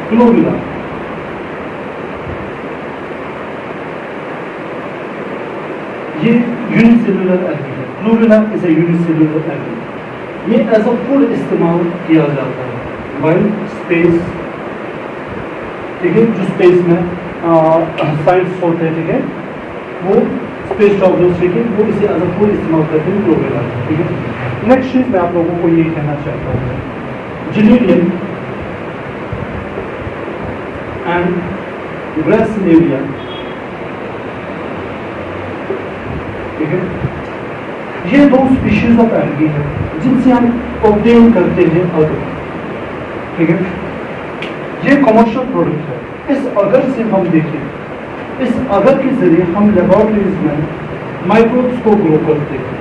क्लोरुला। ये यूनिसेल्युलर एल्गी है, क्लोरुला इज अ यूनिसेल्युलर एल्गी। ये एज अ फूड इस्तेमाल किया जाता है बाय स्पेस, ठीक है, जो स्पेस में साइंस होते हैं, ठीक है, वो स्पेस ट्रैवलर्स, ठीक है, वो इसे एज अ फूड इस्तेमाल करते हैं क्लोरुला, ठीक है। नेक्स्ट चीज मैं आप लोगों को ये कहना चाहता हूँ, जिलेनियम एंड ग्रासिलेरिया, ठीक है, ये 2 स्पीशीज ऑफ एल्गी है जिनसे हम ऑब्टेन करते हैं अगर, ठीक है। ये कमर्शियल प्रोडक्ट है। इस अगर से हम देखें, इस अगर के जरिए हम लेबोरेटरीज में माइक्रोब्स को ग्रो करते हैं,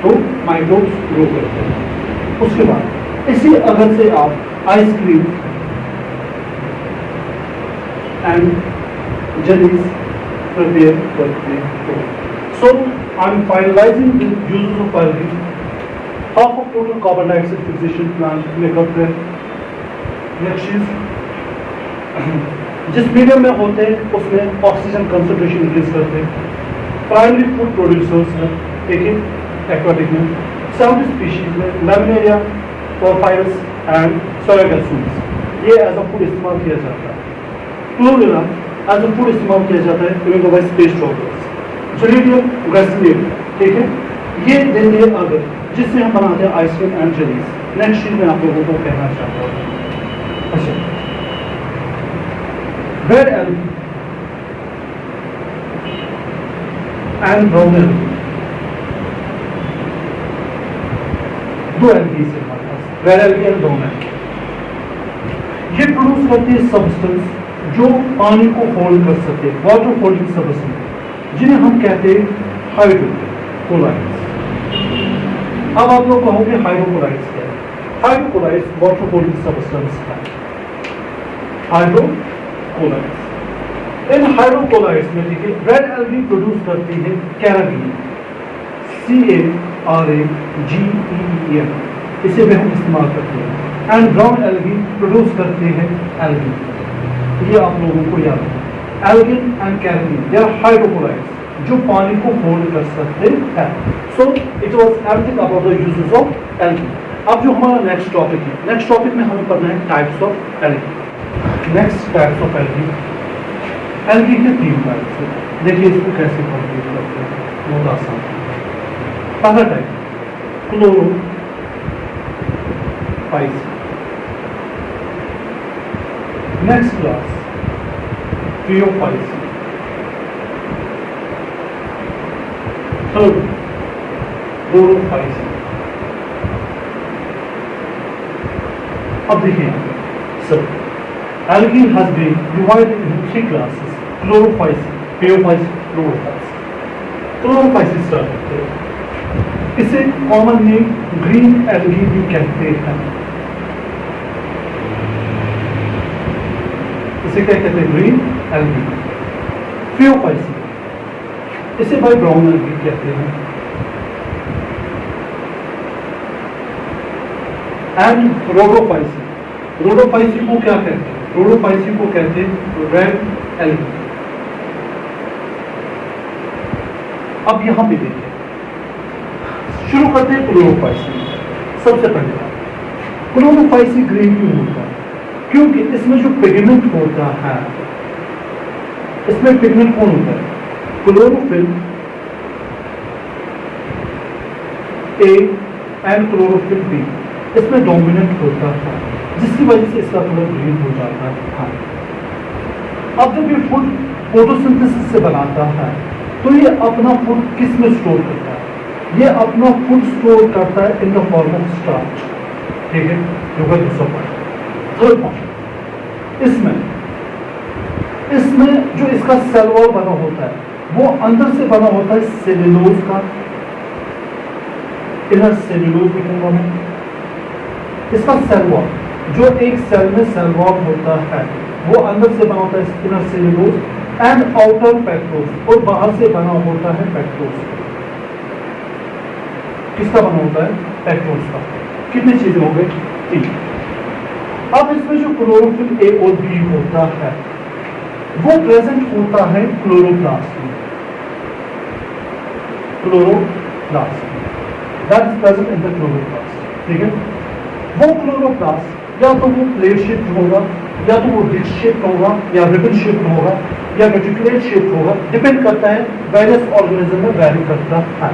तो माइक्रोब्स ग्रो करते हैं। उसके बाद इसी अगर से आप आइसक्रीम एंड जेलीज प्रिपेयर करते हो। So I'm finalizing the uses of algae. Half of total carbon dioxide fixation plant में करते हैं। Next चीज, जिस मीडियम में होते हैं उसमें ऑक्सीजन कंसंट्रेशन इंक्रीज करते हैं। प्राइमरी फूड प्रोड्यूसर्स हैं, ठीक है, एक्वाटिक में 70 स्पीशीज में लैमिनेरिया और फायरस एंड सोयागसुम्स, ये एज अ फूड इस्तेमाल किया जाता है। क्लोरुला एज अ फूड इस्तेमाल किया जाता है इवन बाय स्पेस ट्रैवलर्स। जिलेनियम, ग्रासिलेरिया, ठीक है, ये देते हैं अगर जिससे हम बनाते हैं आइसक्रीम एंड जेलीज। नेक्स्ट चीज मैं आप लोगों को कहना चाहता हूँ, अच्छा, red algae and brown algae, 2 algae से हमारे पास, red algae and brown algae. ये प्रोड्यूस करती है सब्सटेंस जो पानी को होल्ड कर सकते हैं, वाटर होल्डिंग सब्सटेंस, जिन्हें हम कहते हैं हाइड्रोकोलाइड्स। अब आप लोग कहोगे हाइड्रोकोलाइड्स क्या है? हाइड्रोकोलाइड्स वाटर होल्डिंग सब्सटेंस है, हाइड्रोकोलाइड्स। इन हाइड्रोकोलाइड्स में देखिए रेड एल्गी प्रोड्यूस करती है कैराटीन, CARAGEEN, इसे भी हम इस्तेमाल करते हैं। एंड ब्राउन एल्गी प्रोड्यूस करते हैं एल्गी, ये आप लोगों को याद है। Algin and carrageenan they are hydrocolloids जो पानी को होल्ड कर सकते हैं। So it was everything about the uses of algae. अब जो हमारा नेक्स्ट टॉपिक है, नेक्स्ट टॉपिक में हमें पढ़ना है types of algae. Next types of algae, algae के 3 टाइप्स हैं। देखिए इसको कैसे कंप्लीट करते हैं, बहुत आसान। पहला type chlorophyceae, next class phaeophyceae, third chlorophyceae. अब देखिए sir, algae has been divided into 3 classes: chlorophyce, phaeophyce, chlorophyce. Chlorophyce start करते हैं। इसे कॉमन नेम ग्रीन एल्गी भी कहते हैं। इसे क्या कहते हैं? Green algae. फियोफाइसी, इसे भाई ब्राउन एल्गी कहते हैं। एंड रोडोफाइसी, रोडोफाइसी को क्या कहते हैं? रोडोफाइसी को कहते हैं रेड एल्गी। अब यहाँ पे देखिए, शुरू करते हैं क्लोरोफाइसी। सबसे पहले क्लोरोफाइसी ग्रीन क्यों होता है? क्योंकि इसमें जो पिगमेंट होता है, इसमें पिगमेंट कौन होता है? Chlorophyll a and chlorophyll b, इसमें डोमिनेंट होता है, जिसकी वजह से इसका कलर ग्रीन हो जाता है। अब जब ये फूड फोटोसिंथेसिस से बनाता है तो ये अपना फूड किस में स्टोर करता है? ये अपना फूड स्टोर करता है in the form of starch. ठीक है, जो है दूसरा पॉइंट। थर्ड पॉइंट, इसमें जो इसका सेल वॉल बना होता है वो अंदर से बना होता है सेल्यूलोज का, इनर सेल्यूलोज लिखूंगा मैं। इसका सेल वॉल, जो एक सेल में सेल वॉल होता है वो अंदर से बना होता है inner cellulose and outer pectose, और बाहर से बना होता है पेक्टोज। किसका बना होता है? पेक्टोज का। कितनी चीजें हो गई? 3। अब इसमें जो क्लोरोफिल ए और बी होता है वो प्रेजेंट होता है क्लोरोप्लास्ट में। Chloroplast that is present in the chloroplast. ठीक है, वो क्लोरोप्लास्ट या तो वो प्लेट शेप्ड होगा, या तो वो डिस्क शेप्ड होगा, या रिबन शेप्ड होगा, या रेटिकुलेट शेप्ड होगा, डिपेंड करता है, वेरियस ऑर्गेनिज्म में वैरी करता है।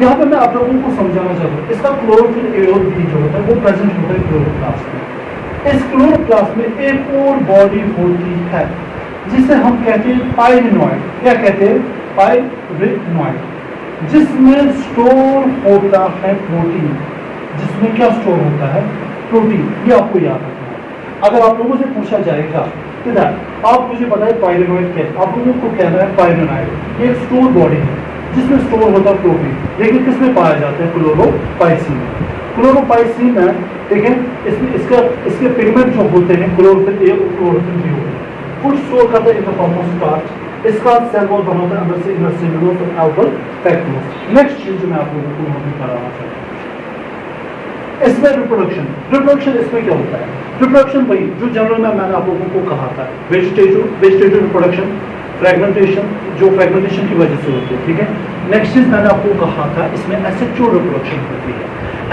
यहाँ पे मैं आप लोगों को समझाना चाहूँ, इसका क्लोरोफिल ए और बी जो होता है वो प्रेजेंट होता है क्लोरोप्लास्ट में। इस क्लोरोप्लास्ट में एक और बॉडी होती है जिसे हम कहते हैं पाइरिनॉइड। क्या कहते हैं? पाइरिनॉइड, जिसमें स्टोर होता है प्रोटीन। जिसमें क्या स्टोर होता है? प्रोटीन। ये आपको याद रखना है। अगर आप लोगों से पूछा जाएगा कि आप मुझे बताएं पाइरिनॉइड क्या है, आप लोगों को कहना है पाइरिनॉइड एक स्टोर बॉडी है जिसमें स्टोर होता है प्रोटीन। लेकिन किसमें पाया जाता है? क्लोरोपाइसीन में। क्लोरोपाइसीन में देखें, इसमें इसके पिगमेंट जो होते हैं क्लोरोफिल ए और क्लोरोफिल बी होते हैं, फूड स्टोर करता है in the form of starch. इसका सेल वॉल बना होता है अंदर से इनर सेल्यूलोज और आउटर पेक्टोज। नेक्स्ट चीज जो मैं आप लोगों को यहाँ पे कराना चाहता हूँ, इसमें रिप्रोडक्शन इसमें क्या होता है? रिप्रोडक्शन वही जो जनरल में मैंने आप लोगों को कहा था, वेजिटेटिव रिप्रोडक्शन, फ्रेगमेंटेशन, जो फ्रेगमेंटेशन की वजह से होती है। ठीक है, नेक्स्ट चीज मैंने आपको कहा था, इसमें एसेक्सुअल रिप्रोडक्शन होती है।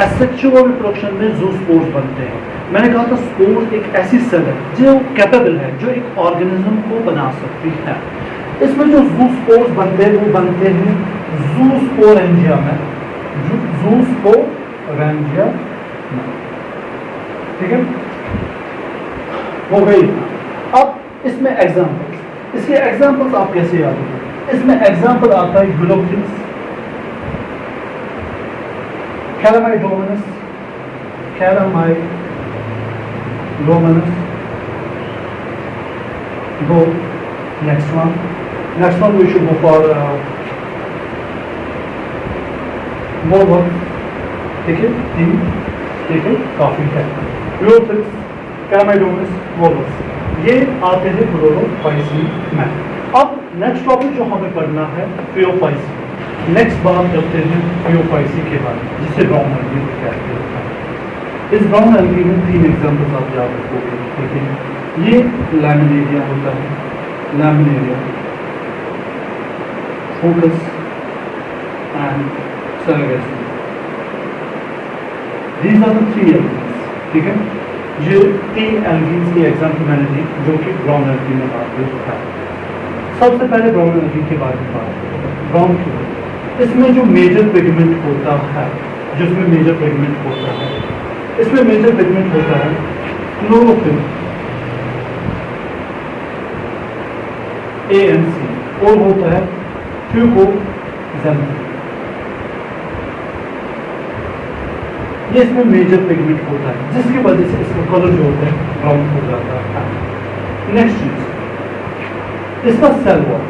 एसेक्सुअल रिप्रोडक्शन में ज़ूस्पोर्स बनते हैं। मैंने कहा था स्पोर एक ऐसी सेल है जो कैपेबल है, जो एक ऑर्गेनिज्म को बना सकती है। इसमें जो ज़ूस्पोर्स बनते हैं वो बनते हैं ज़ूस्पोरेंजिया में, ज़ूस्पोरेंजिया में। ठीक है, हो गई। अब इसमें एग्जाम्पल्स, इसके एग्जाम्पल्स आप कैसे याद रखें? इसमें एग्जाम्पल आता है ग्लोक्टिस, कैलामाइडोमोनस, go next one we should go for more work। ठीक है, ठीक है, काफी है। यूरोफिल्स, कैलामाइडोमोनस, वोल्वस, ये आते हैं क्लोरोपाइसीन में। अब नेक्स्ट टॉपिक जो हमें पढ़ना है फियोपाइसी। नेक्स्ट बात करते हैं फियोपाइसी के बारे में, जिसे ब्राउन एल्गी कहते हैं। इस ब्राउन एल्गी में 3 एग्जाम्पल्स आप याद रखोगे। ठीक है, ये लैमिनेरिया होता है, laminaria, fucus and sargassum. These are the 3 algaes. ठीक है, ये 3 एल्गीज की एग्जाम्पल मैंने दी जो कि ब्राउन एल्गी में बात होता है। सबसे पहले ब्राउन एल्गी के बारे में बात करें। ब्राउन क्यों? इसमें जो मेजर पिगमेंट होता है, जिसमें मेजर पिगमेंट होता है, इसमें मेजर पिगमेंट होता है क्लोरोफिल ANC, और होता है फ्यूकोक्सेंथिन। ये इसमें मेजर पिगमेंट होता है, जिसकी वजह से इसका कलर जो होता है ब्राउन हो जाता है। नेक्स्ट चीज, इसका सेल वॉल।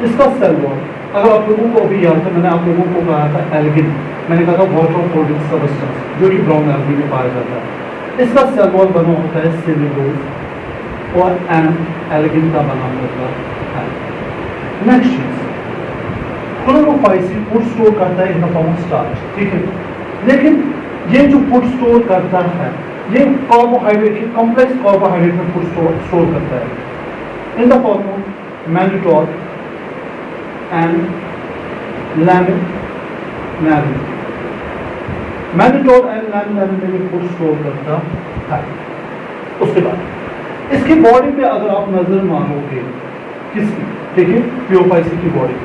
इसका सेल वॉल अगर आप लोगों को अभी याद है, मैंने आप लोगों को कहा था एल्गिन, मैंने कहा था वाटर होल्डिंग सब्सटेंस, जो कि ब्राउन एल्गी में पाया जाता है। इसका सेल वॉल बना होता है सेल्यूलोज और एल्गिन का बना होता है। नेक्स्ट चीज, क्लोरोपाइसीन फूड स्टोर करता है in the form of starch. ठीक है, लेकिन ये जो फूड स्टोर करता है ये कार्बोहाइड्रेट, कॉम्प्लेक्स कार्बोहाइड्रेट में फूड स्टोर करता है in the form of mannitol, and laminarin. Mannitol and laminarin में भी फूड स्टोर करता है। उसके बाद इसकी बॉडी पे अगर आप नजर मारोगे, किसकी, देखिए प्योफाइसी की बॉडी,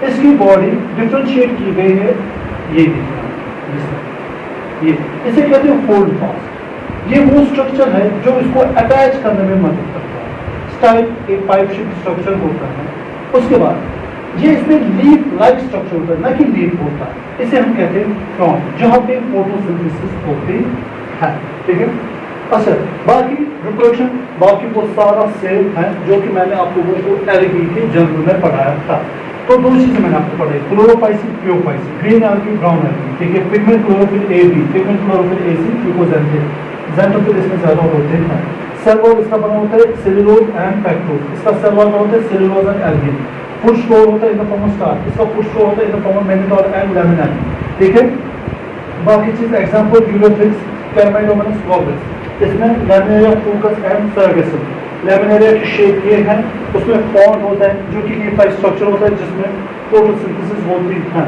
इसकी बॉडी डिफ्रेंशिएट की गई है, ये देखना, ये इसे कहते हैं होल्ड फास्ट। ये वो स्ट्रक्चर है जो इसको अटैच करने में मदद करता है। स्टाइल एक पाइप शेप स्ट्रक्चर होता है। उसके बाद ये इसमें लीफ लाइक स्ट्रक्चर होता है, ना कि लीफ होता है। इसे हम कहते हैं फ्रॉम, जहां पे फोटोसिंथेसिस होती है। ठीक है। अच्छा, बाकी रिप्रोडक्शन, बाकी वो सारा सेल है जो कि मैंने आप लोगों को एलगी के जर्नल में पढ़ाया था। तो दो चीजें मैंने आपको पढ़ाई, chlorophyceae, phaeophyceae, green algae, brown algae. ठीक है। Pigment chlorophyll A B, pigment chlorophyll A C, fucoxanthin, xanthophyll इसमें ज्यादा होते हैं। सेल वॉल इसका बना होता है सेलुलोज एंड पेक्टोज, इसका सेल वॉल बना होता है cellulose and algin. Food store होता है in the form of starch, इसका फूड स्टोर होता है in the form of mannitol and laminarin. ठीक है। बाकी चीज एग्जांपल यूलोट्रिक्स, कैरमाइडोमोनास, वॉल्विस, इसमें laminaria fucus and sargassum. Laminaria की शेप ये है, उसमें पॉन्ड होता है जो कि लीफ स्ट्रक्चर होता है जिसमें फोटोसिंथेसिस होती है।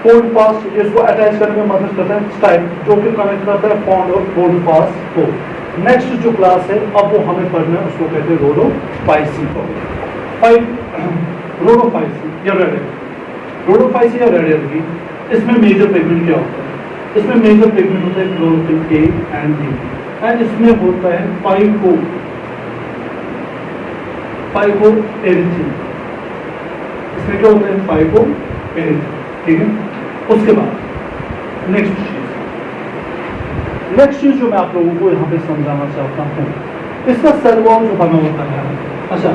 होल्ड फास्ट इसको अटैच करने में मदद करता है। स्टाइल जो कि कनेक्ट करता है पॉन्ड और होल्ड फास्ट को। नेक्स्ट जो क्लास है अब वो हमें पढ़ना है, उसको कहते हैं रोडोफाइसी को। रोडोफाइसी या रेड एल्गी, रोडोफाइसी या रेड एल्गी, इसमें मेजर पिगमेंट क्या होता है? इसमें मेजर पिगमेंट होता है chlorophyll a and b, and इसमें होता है फाइकोएरिथ्रिन। इसमें क्या होता है? फाइकोएरिथ्रिन। ठीक है। उसके बाद नेक्स्ट चीज जो मैं आप लोगों को यहाँ पे समझाना चाहता हूँ, इसका सेल वॉल जो बना होता है, अच्छा,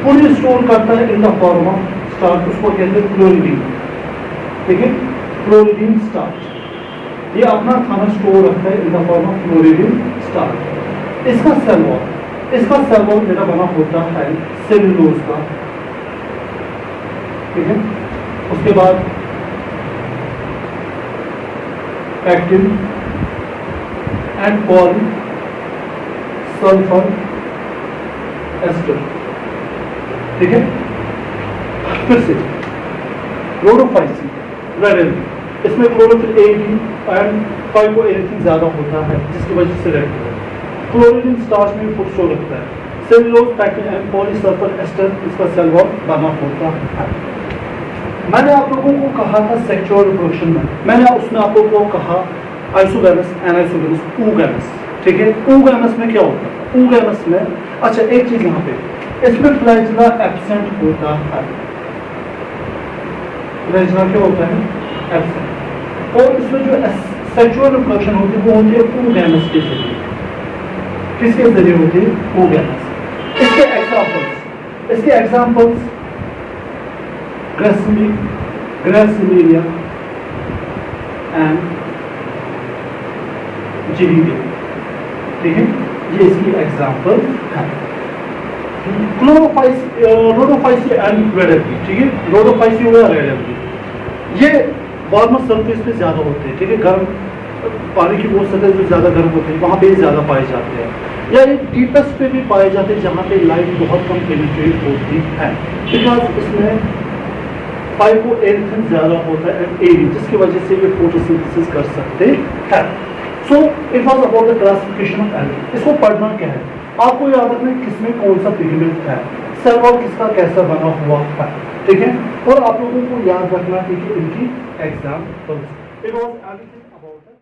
पूरी स्टोर करता है in the form of starch, उसको कहते हैं क्लोरिडीन। ठीक है। क्लोरिडीन स्टार्च ये अपना खाना स्टोर रखता है इन द फॉर्म ऑफ क्लोरिडीन स्टार्च। इसका सेल वॉल मेरा बना होता है सेलुलोज का। ठीक है। उसके बाद actin and poly sulphur ester. ठीक है। फिर से रोडोफाइसी, रेड एल्गी, इसमें chlorophyll A b and phycoerythrin ज्यादा होता है जिसकी वजह से रेड है। क्लोरिडीन स्टार्च में फूड स्टोर रखता है। Cellulose, pectin and polysulphur ester, इसका सेल वॉल बना होता है। मैंने आप लोगों को कहा था सेक्सुअल रिप्रोडक्शन में, मैंने उसमें आप लोगों को कहा आइसोगैमस, एनाइसोगैमस, oogamous। ठीक है। oogamous में क्या होता है? oogamous में, अच्छा एक चीज यहाँ पे, इसमें फ्लैजिला एब्सेंट होता है। फ्लैजिला क्या होता है? एब्सेंट। और इसमें जो सेक्सुअल रिप्रोडक्शन होती है वो होती है oogamous के जरिए। किसके जरिए होती है? oogamous। इसके एग्जाम्पल्स ग्रेसिलिया एंड जिलीबिया। ठीक है। ये इसकी एग्जाम्पल है। Rhodophyceae and red algae. ठीक है। रोडोफाइसी हो या रेड एल्गी, ये वार्मर सरफेस पे ज्यादा होते हैं। ठीक है। गर्म पानी की वो सतह जो ज्यादा गर्म होती है वहां पे ज्यादा पाए जाते हैं, या ये डीपेस्ट पे भी पाए जाते हैं जहां पे लाइट बहुत कम पेनिट्रेट होती है, बिकॉज इसमें फाइकोएरिथ्रिन ज्यादा होता है एंड एडी, जिसकी वजह से ये फोटोसिंथेसिस कर सकते हैं। So it was about the classification of algae. इसको पढ़ना क्या है आपको याद रखना है, किसमें कौन सा पिगमेंट है, सेल वॉल किसका कैसा बना हुआ है। ठीक है। और आप लोगों को याद रखना है कि इनकी एग्जाम इट वाज एवरीथिंग